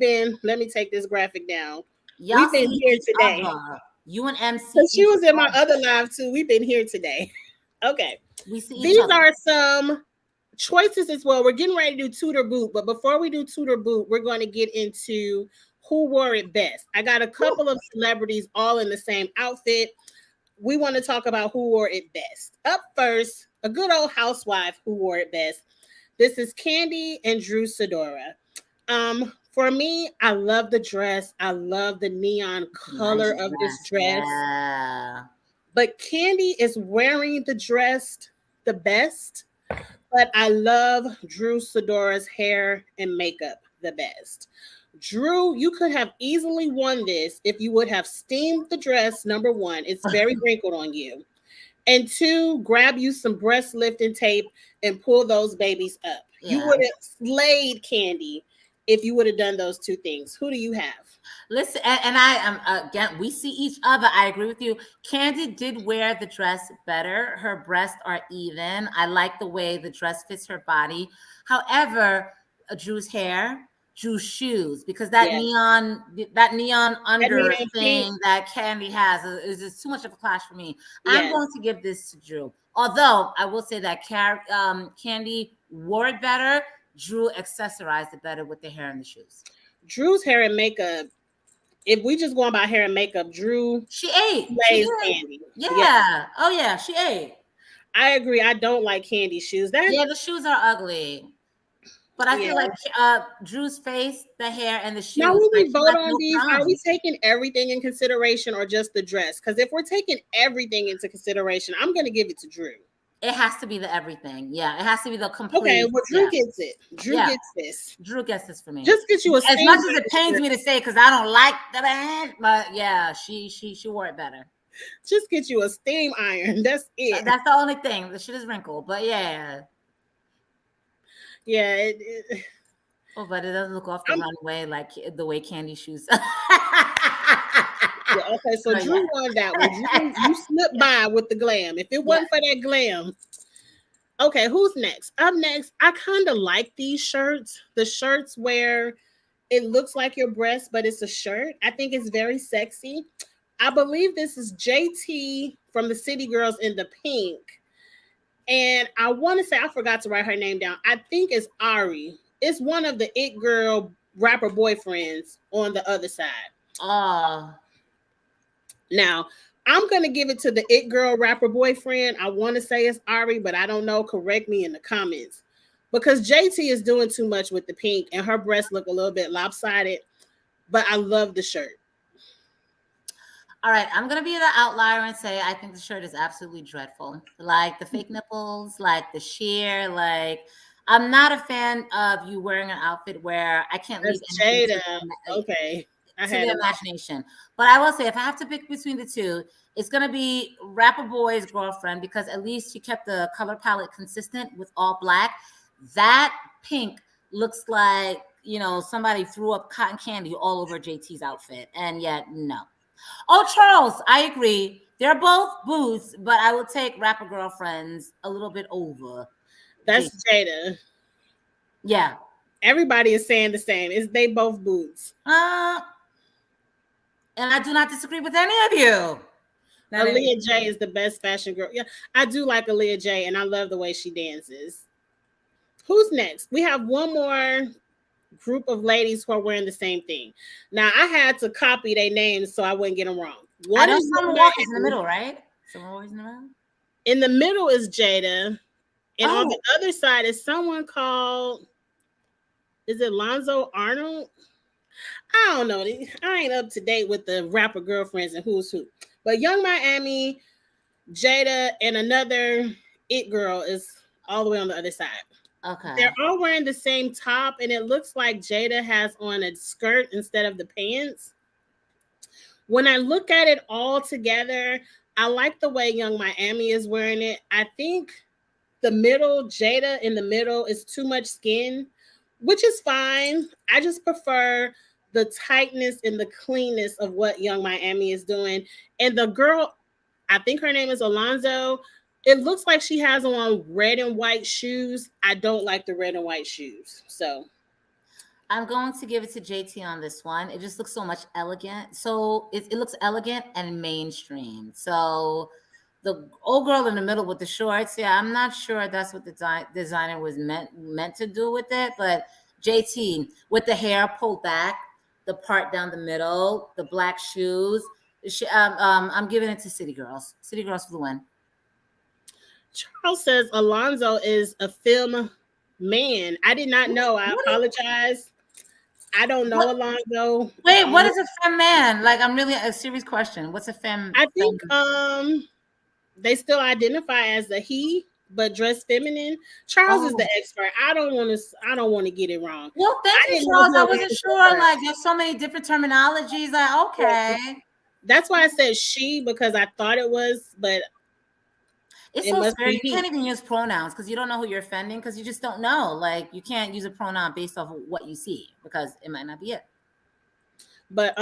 been. Let me take this graphic down. Y'all We've been see here each today. other. You and MC Because she each was in my other. other live too. We've been here today. Okay. We see each These other. are some choices as well. We're getting ready to do Tudor Boot, but before we do Tudor Boot, we're going to get into who wore it best. I got a couple of celebrities all in the same outfit. We want to talk about who wore it best. Up first, a good old housewife who wore it best. This is Candy and Drew Sidora. For me, I love the dress. I love the neon color of this dress. Yeah. But Candy is wearing the dress the best. But I love Drew Sidora's hair and makeup the best. Drew, you could have easily won this if you would have steamed the dress. Number one, it's very wrinkled on you. And two, grab you some breast lifting tape and pull those babies up. Yeah. You would have slayed Candy if you would have done those two things. Who do you have? Listen, and I am again. We see each other. I agree with you. Candy did wear the dress better. Her breasts are even. I like the way the dress fits her body. However, Drew's hair, Drew's shoes, because that neon under thing that Candy has is just too much of a clash for me. I'm going to give this to Drew. Although I will say that Candy wore it better. Drew accessorized it better with the hair and the shoes. Drew's hair and makeup. If we just going by hair and makeup, Drew, she ate. Candy. Yeah. Oh yeah, she ate. I agree. I don't like Candy shoes. The shoes are ugly. But I feel like Drew's face, the hair, and the shoes. Now, when we vote on these, are we taking everything in consideration or just the dress? Because if we're taking everything into consideration, I'm going to give it to Drew. It has to be the everything. Yeah, it has to be the complete. Okay, well, Drew gets it. Drew gets this. Drew gets this for me. Just get you as much as it pains me to say, because I don't like the band, but yeah, she wore it better. Just get you a steam iron. That's it. That's the only thing. The shit is wrinkled, but yeah. Yeah. Oh, but it doesn't look off the runway like the way Candy shoes. Okay, so Drew won that one. You slipped by with the glam. If it wasn't for that glam. Okay, who's next? Up next, I kind of like these shirts. The shirts where it looks like your breast, but it's a shirt. I think it's very sexy. I believe this is JT from the City Girls in the pink. And I want to say, I forgot to write her name down. I think it's Ari. It's one of the It Girl rapper boyfriends on the other side. Now, I'm going to give it to the It Girl rapper boyfriend. I want to say it's Ari, but I don't know. Correct me in the comments. Because JT is doing too much with the pink and her breasts look a little bit lopsided. But I love the shirt. All right, I'm going to be the outlier and say I think the shirt is absolutely dreadful. Like the fake nipples, like the sheer, like I'm not a fan of you wearing an outfit where I can't leave anything to the imagination. But I will say, if I have to pick between the two, it's going to be Rapper Boy's girlfriend, because at least she kept the color palette consistent with all black. That pink looks like, somebody threw up cotton candy all over JT's outfit. And yet, no. Oh, Charles, I agree. They're both boots, but I will take Rapper Girlfriends a little bit over. That's Jada. Yeah. Everybody is saying the same. They both boots. And I do not disagree with any of you. Aaliyah J is the best fashion girl. Yeah, I do like Aaliyah J, and I love the way she dances. Who's next? We have one more group of ladies who are wearing the same thing. Now, I had to copy their names so I wouldn't get them wrong. I know Summer Walker's in the middle, right? Summer Walker's in the middle? In the middle is Jada. And on the other side is someone called, is it Lonzo Arnold? I don't know. I ain't up to date with the rapper girlfriends and who's who. But Young Miami, Jada, and another It Girl is all the way on the other side. Okay. They're all wearing the same top, and it looks like Jada has on a skirt instead of the pants. When I look at it all together, I like the way Young Miami is wearing it. I think the middle, Jada in the middle, is too much skin, which is fine. I just prefer the tightness and the cleanness of what Young Miami is doing. And the girl, I think her name is Alonzo. It looks like she has on red and white shoes. I don't like the red and white shoes. So I'm going to give it to JT on this one. It just looks so much elegant. So it looks elegant and mainstream. So the old girl in the middle with the shorts, yeah, I'm not sure that's what the designer was meant to do with it. But JT with the hair pulled back, the part down the middle, the black shoes. I'm giving it to City Girls. City Girls for the win. Charles says Alonzo is a film man. I did not know. I apologize. I don't know Alonzo. Wait, what is a femme man? Like, I'm really a serious question. What's a femme? I think they still identify as a he, but dress feminine. Charles is the expert. I don't want to get it wrong. Well, thank you, Charles. I wasn't sure. Like, there's so many different terminologies. Like, okay. That's why I said she, because I thought it was, but it's so scary. You can't even use pronouns because you don't know who you're offending because you just don't know. Like, you can't use a pronoun based off of what you see because it might not be it. But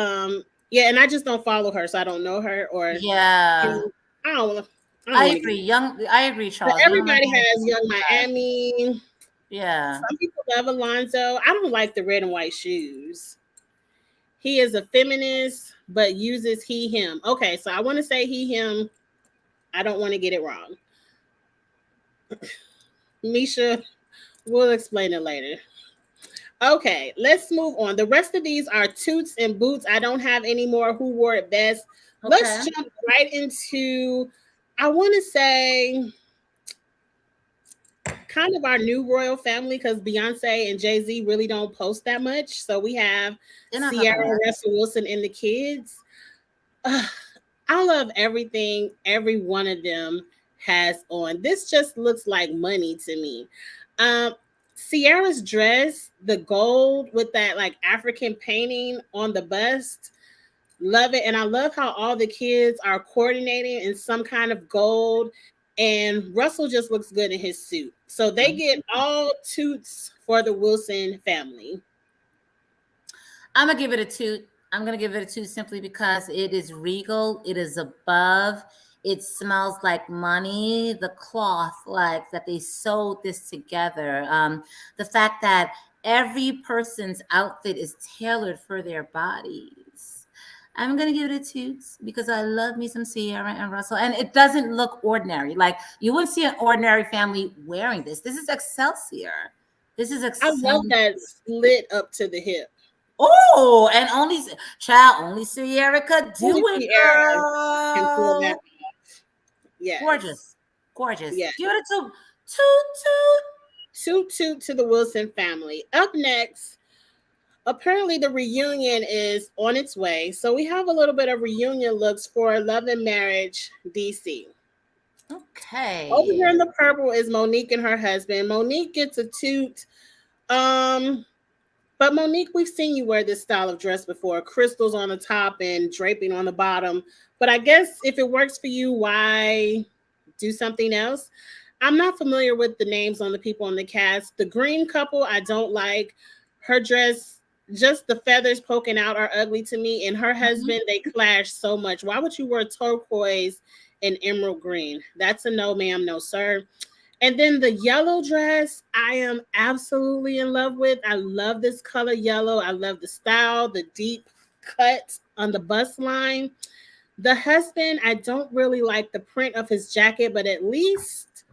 yeah, and I just don't follow her, so I don't know her. Or yeah, I agree. I agree, Charles. But everybody has Young Miami. Yeah. Some people love Alonzo. I don't like the red and white shoes. He is a feminist, but uses he, him. Okay, so I want to say he, him. I don't want to get it wrong. Misha, we'll explain it later. Okay, let's move on. The rest of these are toots and boots. I don't have any more who wore it best. Okay. Let's jump right into, I want to say, kind of our new royal family because Beyonce and Jay-Z really don't post that much. So we have Ciara, Russell Wilson, and the kids. I love everything every one of them has on. This just looks like money to me. Ciara's dress, the gold with that like African painting on the bust, love it. And I love how all the kids are coordinating in some kind of gold. And Russell just looks good in his suit. So they get all toots for the Wilson family. I'm going to give it a toot. I'm going to give it a 2 simply because it is regal. It is above. It smells like money. The cloth, like that they sewed this together. The fact that every person's outfit is tailored for their bodies. I'm going to give it a 2 because I love me some Ciara and Russell. And it doesn't look ordinary. Like you wouldn't see an ordinary family wearing this. This is Excelsior. This is Excelsior. I love that slit up to the hip. Oh, and only Ciara could do it, girl. Yeah, gorgeous. Yeah, give it a toot to the Wilson family. Up next, apparently the reunion is on its way, so we have a little bit of reunion looks for Love and Marriage DC. Okay. Over here in the purple is Monique and her husband. Monique gets a toot. But Monique, we've seen you wear this style of dress before, crystals on the top and draping on the bottom. But I guess if it works for you, why do something else? I'm not familiar with the names on the people in the cast. The green couple, I don't like. Her dress, just the feathers poking out are ugly to me. And her husband, they clash so much. Why would you wear turquoise and emerald green? That's a no, ma'am, no, sir. And then the yellow dress, I am absolutely in love with. I love this color yellow. I love the style, the deep cut on the bust line. The husband, I don't really like the print of his jacket, but at least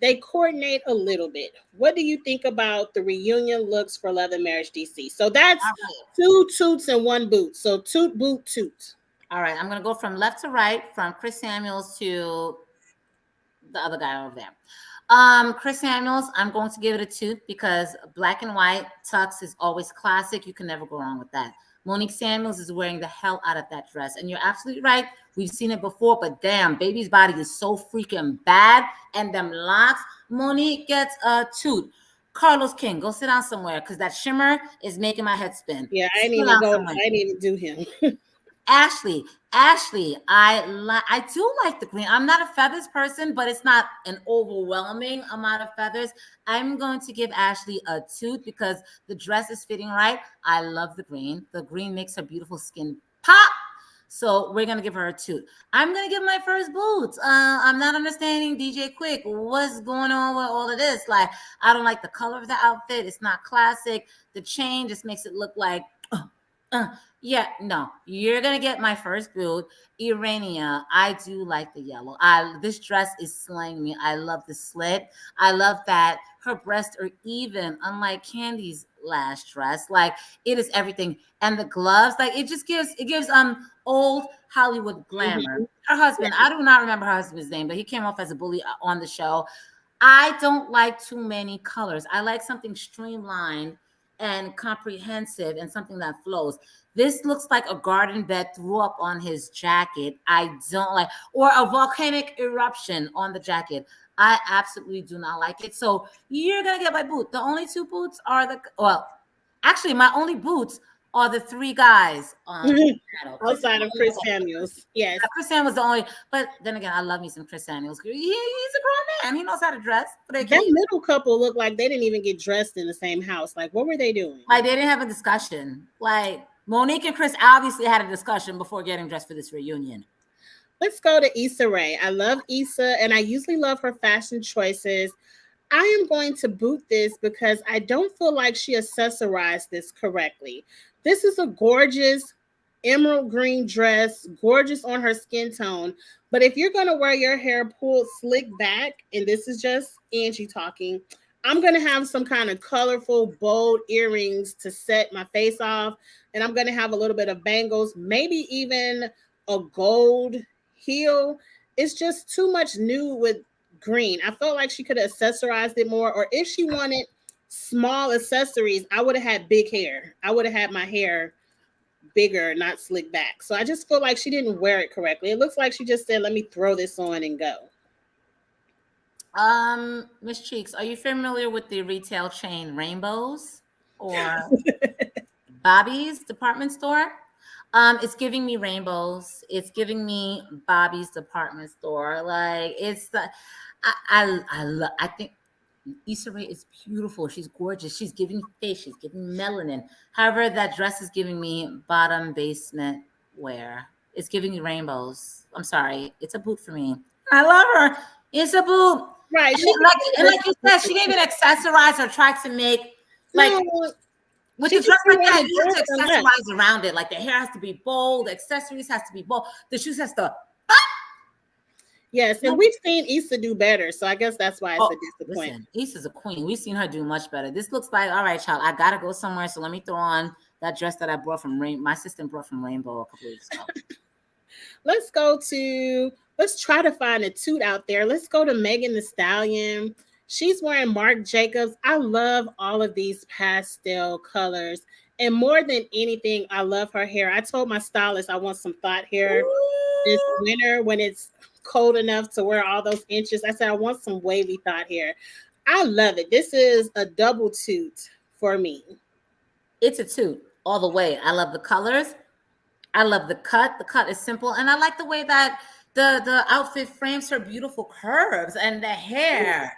they coordinate a little bit. What do you think about the reunion looks for Love and Marriage DC? So that's 2 toots and 1 boot. So toot, boot, toot. All right. I'm going to go from left to right, from Chris Samuels to the other guy over there. Chris Samuels, I'm going to give it a 2 because black and white tux is always classic. You can never go wrong with that. Monique Samuels is wearing the hell out of that dress. And you're absolutely right. We've seen it before, but damn, baby's body is so freaking bad. And them locks, Monique gets a toot. Carlos King, go sit down somewhere because that shimmer is making my head spin. Yeah, I didn't even do him. Ashley, I do like the green. I'm not a feathers person, but it's not an overwhelming amount of feathers. I'm going to give Ashley a toot because the dress is fitting right. I love the green. The green makes her beautiful skin pop. So we're gonna give her a toot. I'm gonna give my first boots. I'm not understanding DJ Quick. What's going on with all of this? Like, I don't like the color of the outfit. It's not classic. The chain just makes it look like uh, yeah, no, you're gonna get my first boot. Irania, I do like the yellow. This dress is slaying me. I love the slit. I love that her breasts are even, unlike Candy's last dress. Like, it is everything. And the gloves, like, it gives old Hollywood glamour. Her husband, I do not remember her husband's name, but he came off as a bully on the show. I don't like too many colors. I like something streamlined and comprehensive and something that flows. This looks like a garden bed threw up on his jacket. I don't like, or a volcanic eruption on the jacket. I absolutely do not like it. So you're gonna get my boot. The only two boots are actually my only boots are the three guys on the channel. Outside of Chris Samuels. Yes. Chris Samuels was the only, but then again, I love me some Chris Samuels. He's a grown man. He knows how to dress. That middle couple looked like they didn't even get dressed in the same house. Like, what were they doing? Like, they didn't have a discussion. Like, Monique and Chris obviously had a discussion before getting dressed for this reunion. Let's go to Issa Rae. I love Issa, and I usually love her fashion choices. I am going to boot this because I don't feel like she accessorized this correctly. This is a gorgeous emerald green dress, gorgeous on her skin tone. But if you're going to wear your hair pulled slick back, and this is just Angie talking, I'm going to have some kind of colorful, bold earrings to set my face off. And I'm going to have a little bit of bangles, maybe even a gold heel. It's just too much nude with green. I felt like she could have accessorized it more. Or if she wanted small accessories, I would have had big hair. I would have had my hair bigger, not slick back. So I just feel like she didn't wear it correctly. It looks like she just said, let me throw this on and go. Miss Cheeks, are you familiar with the retail chain Rainbows or Bobby's department store? It's giving me Rainbows. It's giving me Bobby's department store. Like, it's the I think Issa Rae is beautiful. She's gorgeous. She's giving face. She's giving melanin. However, that dress is giving me bottom basement wear. It's giving me Rainbows. I'm sorry. It's a boot for me. I love her. It's a boot. Right. And like you said, she didn't even accessorize or try to make like with the dress like that, you have to accessorize around it. Like, the hair has to be bold, the accessories has to be bold, the shoes has to. Yes, and we've seen Issa do better, so I guess that's why it's a disappointment. Listen, Issa's a queen. We've seen her do much better. This looks like, all right, child, I gotta go somewhere, so let me throw on that dress that I brought from my sister brought from Rainbow a couple weeks ago. Let's try to find a toot out there. Let's go to Megan Thee Stallion. She's wearing Marc Jacobs. I love all of these pastel colors. And more than anything, I love her hair. I told my stylist I want some thought hair this winter when it's cold enough to wear all those inches. I said I want some wavy thought hair. I love it. This is a double toot for me. It's a toot all the way. I love the colors. I love the cut. The cut is simple. And I like the way that the outfit frames her beautiful curves and the hair.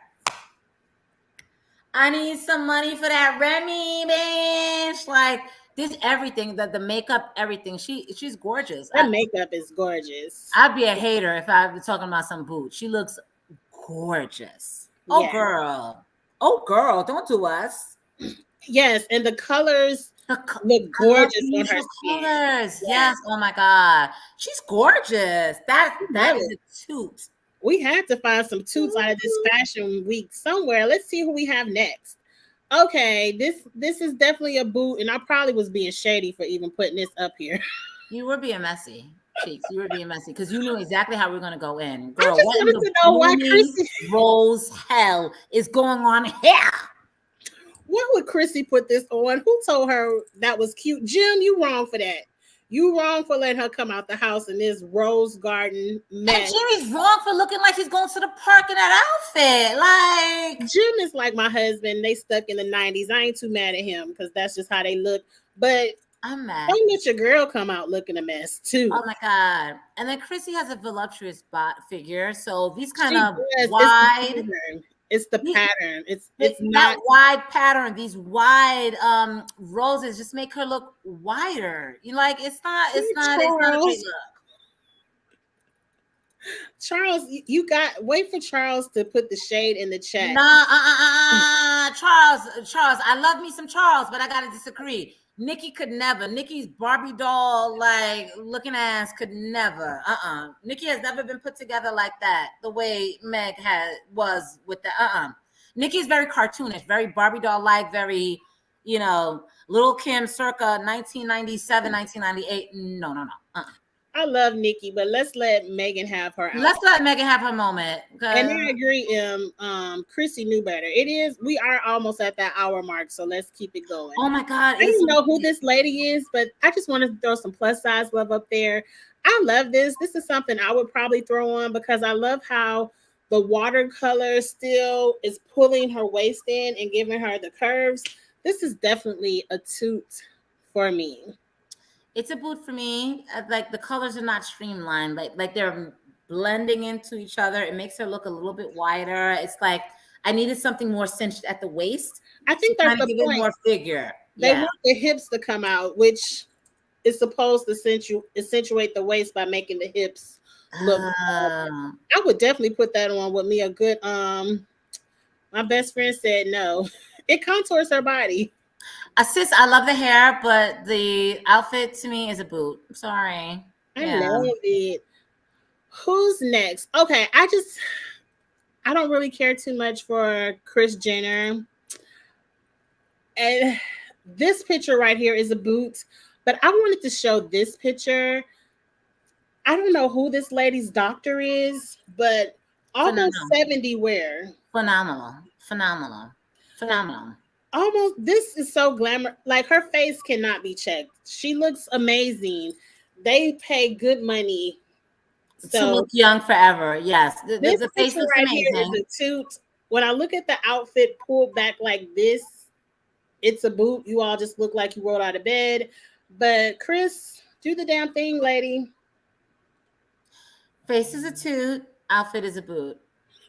I need some money for that Remy, bitch. Like, this everything, the makeup, everything. She's gorgeous. That makeup is gorgeous. I'd be a hater if I was talking about some boots. She looks gorgeous. Oh, girl. Oh, girl. Don't do us. Yes, and the colors look gorgeous on her skin. Yes. Oh my God. She's gorgeous. That is a toot. We had to find some toots out of this fashion week somewhere. Let's see who we have next. Okay, this is definitely a boot, and I probably was being shady for even putting this up here. You were being messy, Cheeks. You were being messy because you knew exactly how we were going to go in. Girl, I just wanted to know why Chrissy Rose hell is going on here. Why would Chrissy put this on? Who told her that was cute? Jim, you wrong for that. You wrong for letting her come out the house in this rose garden mess. And Jimmy's wrong for looking like she's going to the park in that outfit. Like, Jim is like my husband. They stuck in the 90s. I ain't too mad at him because that's just how they look. But I'm mad. Don't let your girl come out looking a mess too. Oh my God. And then Chrissy has a voluptuous figure. So these kind She of does. wide, It's the pattern. It's that not wide pattern, these wide roses just make her look wider. You like it's not a great look. Charles, you got wait for Charles to put the shade in the chat. Nah, Charles. I love me some Charles, but I gotta disagree. Nikki could never. Nikki's Barbie doll, like looking ass, could never. Nikki has never been put together like that. The way Meg was with the. Nikki's very cartoonish, very Barbie doll like, very, Little Kim circa 1997, 1998. No. I love Nikki, but let's let Megan have her. Let's let Megan have her moment. And I agree. Chrissy knew better. We are almost at that hour mark, so let's keep it going. Oh my God! I don't know who this lady is, but I just want to throw some plus size love up there. I love this. This is something I would probably throw on because I love how the watercolor still is pulling her waist in and giving her the curves. This is definitely a toot for me. It's a boot for me. Like the colors are not streamlined, like they're blending into each other. It makes her look a little bit wider. It's like I needed something more cinched at the waist. I think that's the point. More figure. They want the hips to come out, which is supposed to accentuate the waist by making the hips look. I would definitely put that on with me. A good my best friend said no. It contours her body. Sis, I love the hair, but the outfit to me is a boot. I'm sorry. I love it. Who's next? Okay, I don't really care too much for Kris Jenner. And this picture right here is a boot, but I wanted to show this picture. I don't know who this lady's doctor is, but almost 70 wear. Phenomenal. Almost, this is so glamour. Like her face cannot be checked. She looks amazing. They pay good money to look young forever. Yes, this face looks right amazing. Here is a toot. When I look at the outfit pulled back like this, it's a boot. You all just look like you rolled out of bed. But Kris, do the damn thing, lady. Face is a toot. Outfit is a boot.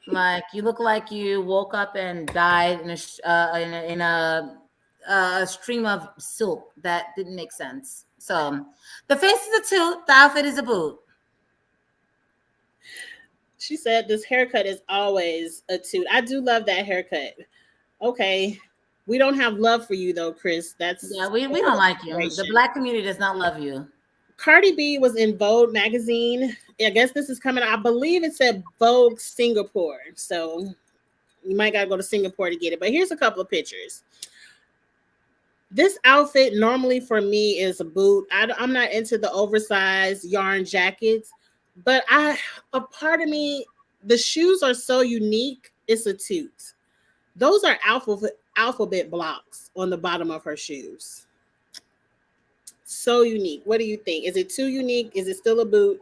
Like you look like you woke up and died in a stream of silk that didn't make sense. So the face is a toot. The outfit is a boot. She said this haircut is always a toot. I do love that haircut. Okay. We don't have love for you though, Kris. We don't like you. The Black community does not love you. Cardi B was in Vogue magazine. I guess this is coming. I believe it said Vogue Singapore. So you might gotta go to Singapore to get it. But here's a couple of pictures. This outfit normally for me is a boot. I'm not into the oversized yarn jackets, but a part of me, the shoes are so unique. It's a toot. Those are alphabet blocks on the bottom of her shoes. So unique. What do you think? Is it too unique? Is it still a boot?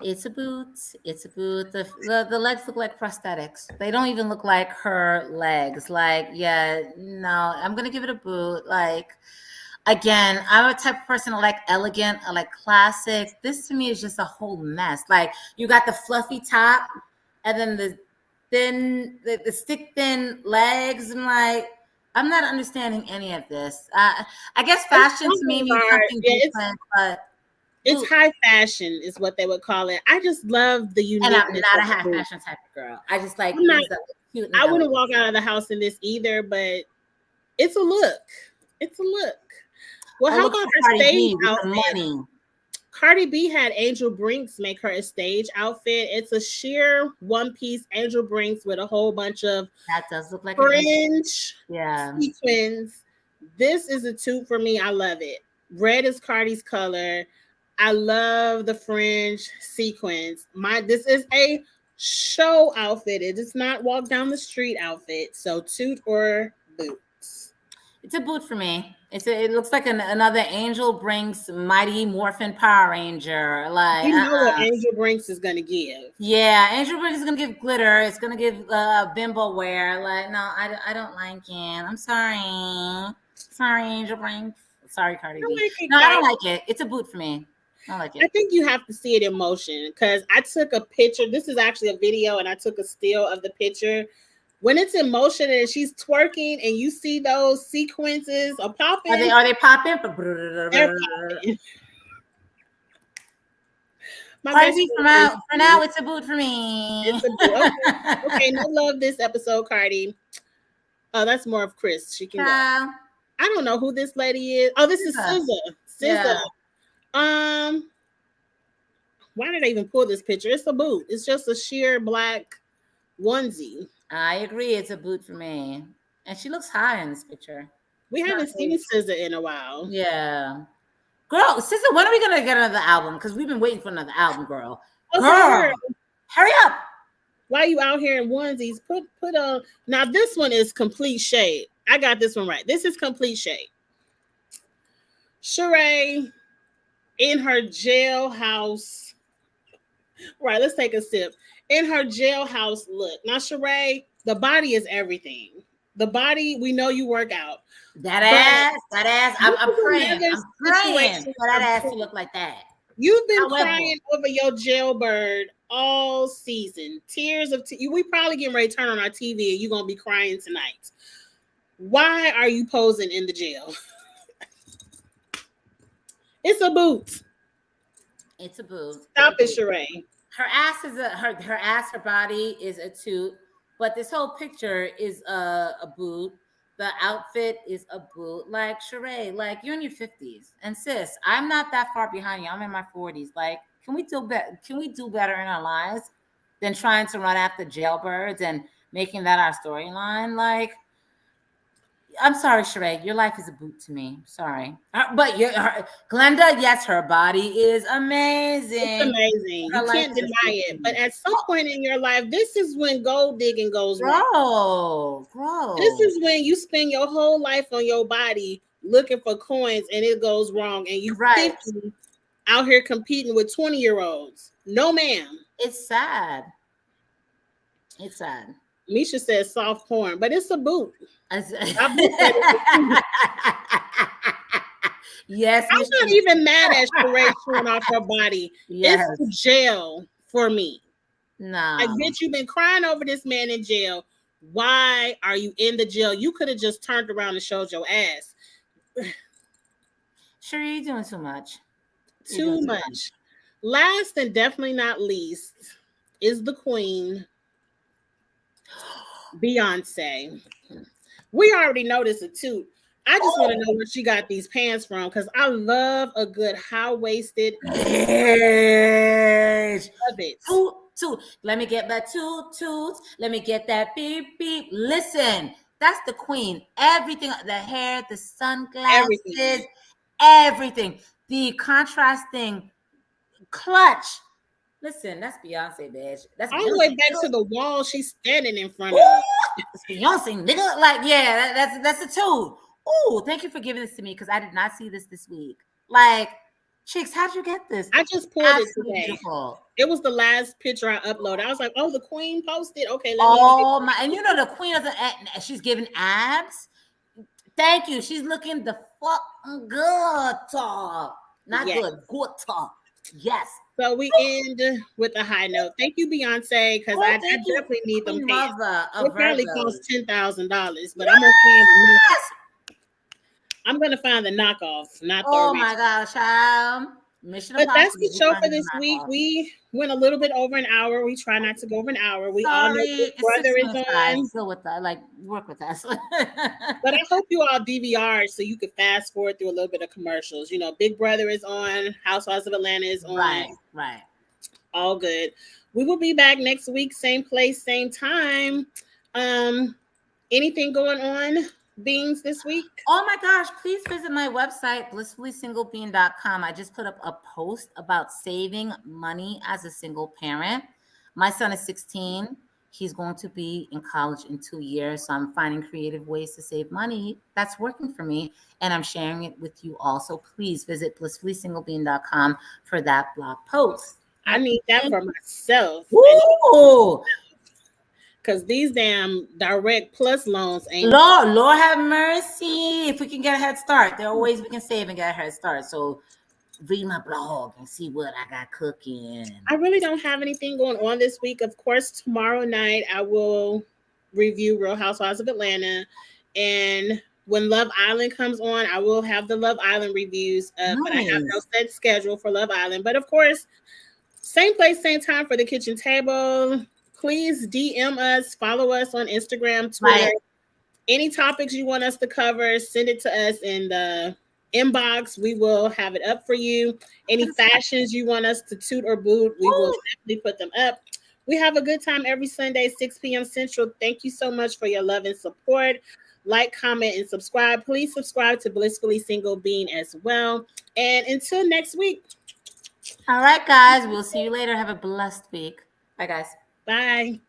It's a boot. It's a boot. The legs look like prosthetics. They don't even look like her legs. Like, no, I'm gonna give it a boot. Like, again, I'm a type of person I like elegant, I like classic. This to me is just a whole mess. Like, you got the fluffy top, and then the stick thin legs. I'm like, I'm not understanding any of this. I guess fashion to me means something different, but it's high fashion is what they would call it. I just love the uniqueness. And I'm not a high fashion type of girl. I just like cute. I wouldn't walk out of the house in this either, but it's a look. It's a look. Well, how about her stage outfit? Cardi B had Angel Brinks make her a stage outfit. It's a sheer one-piece Angel Brinks with a whole bunch of that does look like fringe sequins. This is a toot for me. I love it. Red is Cardi's color. I love the fringe sequins. This is a show outfit. It is not walk down the street outfit. So toot or boots. It's a boot for me. It looks like another Angel Brinks Mighty Morphin Power Ranger. Like you know what Angel Brinks is gonna give. Yeah, Angel Brinks is gonna give glitter. It's gonna give bimbo wear. Like no, I don't like it. I'm sorry. Sorry, Angel Brinks. Sorry, Cardi B. Like it, No, I don't like it. It's a boot for me. I like it. I think you have to see it in motion because I took a picture. This is actually a video, and I took a still of the picture. When it's in motion and she's twerking, and you see those sequences of popping, Are they popping? They're popping. Cardi B, for now, it's a boot for me. It's a boot. Okay, no love this episode, Cardi. Oh, that's more of Chris. She can go. I don't know who this lady is. Oh, this is SZA. SZA. Yeah. Why did I even pull this picture? It's a boot. It's just a sheer black onesie. I agree. It's a boot for me. And she looks high in this picture. We haven't seen SZA in a while. Yeah. Girl, SZA, when are we going to get another album? Because we've been waiting for another album, girl. Okay, girl, hurry up. Why you out here in onesies? Put on. Now, this one is complete shade. I got this one right. This is complete shade. Issa Rae in her jailhouse. Right, let's take a sip. In her jailhouse look. Now, Issa Rae, the body is everything. The body, we know you work out. That ass. I'm praying. I'm praying for that ass to look like that. You've been crying over your jailbird all season. Tears of we probably getting ready to turn on our TV and you're gonna be crying tonight. Why are you posing in the jail? It's a boot. It's a boot. Stop it, Issa Rae. Her ass is her body is a toot, but this whole picture is a boot. The outfit is a boot. Like, Issa Rae, like, you're in your 50s. And sis, I'm not that far behind you. I'm in my 40s. Like, can we do better? Can we do better in our lives than trying to run after jailbirds and making that our storyline? Like, I'm sorry, Issa Rae, your life is a boot to me. Sorry. But Glenda, yes, her body is amazing. It's amazing. You can't deny it. But at some point in your life, this is when gold digging goes wrong. Bro. This is when you spend your whole life on your body looking for coins and it goes wrong. And you 50 out here competing with 20-year-olds. No, ma'am. It's sad. It's sad. Misha says soft porn, but it's a boot. Yes, I'm not even mad at Issa Rae showing off her body. Yes. It's jail for me. No, I bet you've been crying over this man in jail. Why are you in the jail? You could have just turned around and showed your ass. Sure, you're doing too much. Too much. Last and definitely not least is the queen, Beyonce. We already noticed it too. I just want to know where she got these pants from because I love a good high-waisted. Yes. Love it. Toot. Let me get that toot. Let me get that beep beep. Listen, that's the queen. Everything, the hair, the sunglasses, everything. The contrasting clutch. Listen, that's Beyonce, bitch. That's all the way back to the wall she's standing in front of. It's Beyonce, nigga. Like, yeah, that's a tool. Ooh, thank you for giving this to me because I did not see this week. Like, chicks, how'd you get this? I just pulled it today. Beautiful. It was the last picture I uploaded. I was like, oh, the queen posted. Okay, let me and you know the queen doesn't. She's giving abs. Thank you. She's looking the fucking good talk. Not good talk. Yes. So we end with a high note. Thank you, Beyonce, because I definitely need them pants. It probably costs $10,000, but I'm okay. I'm gonna find the knockoff, not the original. My gosh, but that's the show for this week. We went a little bit over an hour. We try not to go over an hour. We all know Big Brother is on. Go with that, like work with us. But I hope you all DVR'd so you could fast forward through a little bit of commercials. You know, Big Brother is on. Housewives of Atlanta is on. Right. All good. We will be back next week, same place, same time. Anything going on, Beans, this week? Oh my gosh, please visit my website, blissfullySingleBean.com. I just put up a post about saving money as a single parent. My son is 16. He's going to be in college in 2 years. So I'm finding creative ways to save money. That's working for me. And I'm sharing it with you all. So please visit blissfullySingleBean.com for that blog post. I need that for myself. Ooh. because these damn direct plus loans ain't. Lord have mercy. If we can get a head start, there are ways we can save and get a head start. So read my blog and see what I got cooking. I really don't have anything going on this week. Of course, tomorrow night I will review Real Housewives of Atlanta, and when Love Island comes on, I will have the Love Island reviews up. But I have no set schedule for Love Island. But of course, same place, same time for the kitchen table. Please DM us, follow us on Instagram, Twitter. Right. Any topics you want us to cover, send it to us in the inbox. We will have it up for you. Any fashions you want us to toot or boot, we will definitely put them up. We have a good time every Sunday, 6 p.m. Central. Thank you so much for your love and support. Like, comment, and subscribe. Please subscribe to Blissfully Single Bean as well. And until next week. All right, guys. We'll see you later. Have a blessed week. Bye, guys. Bye.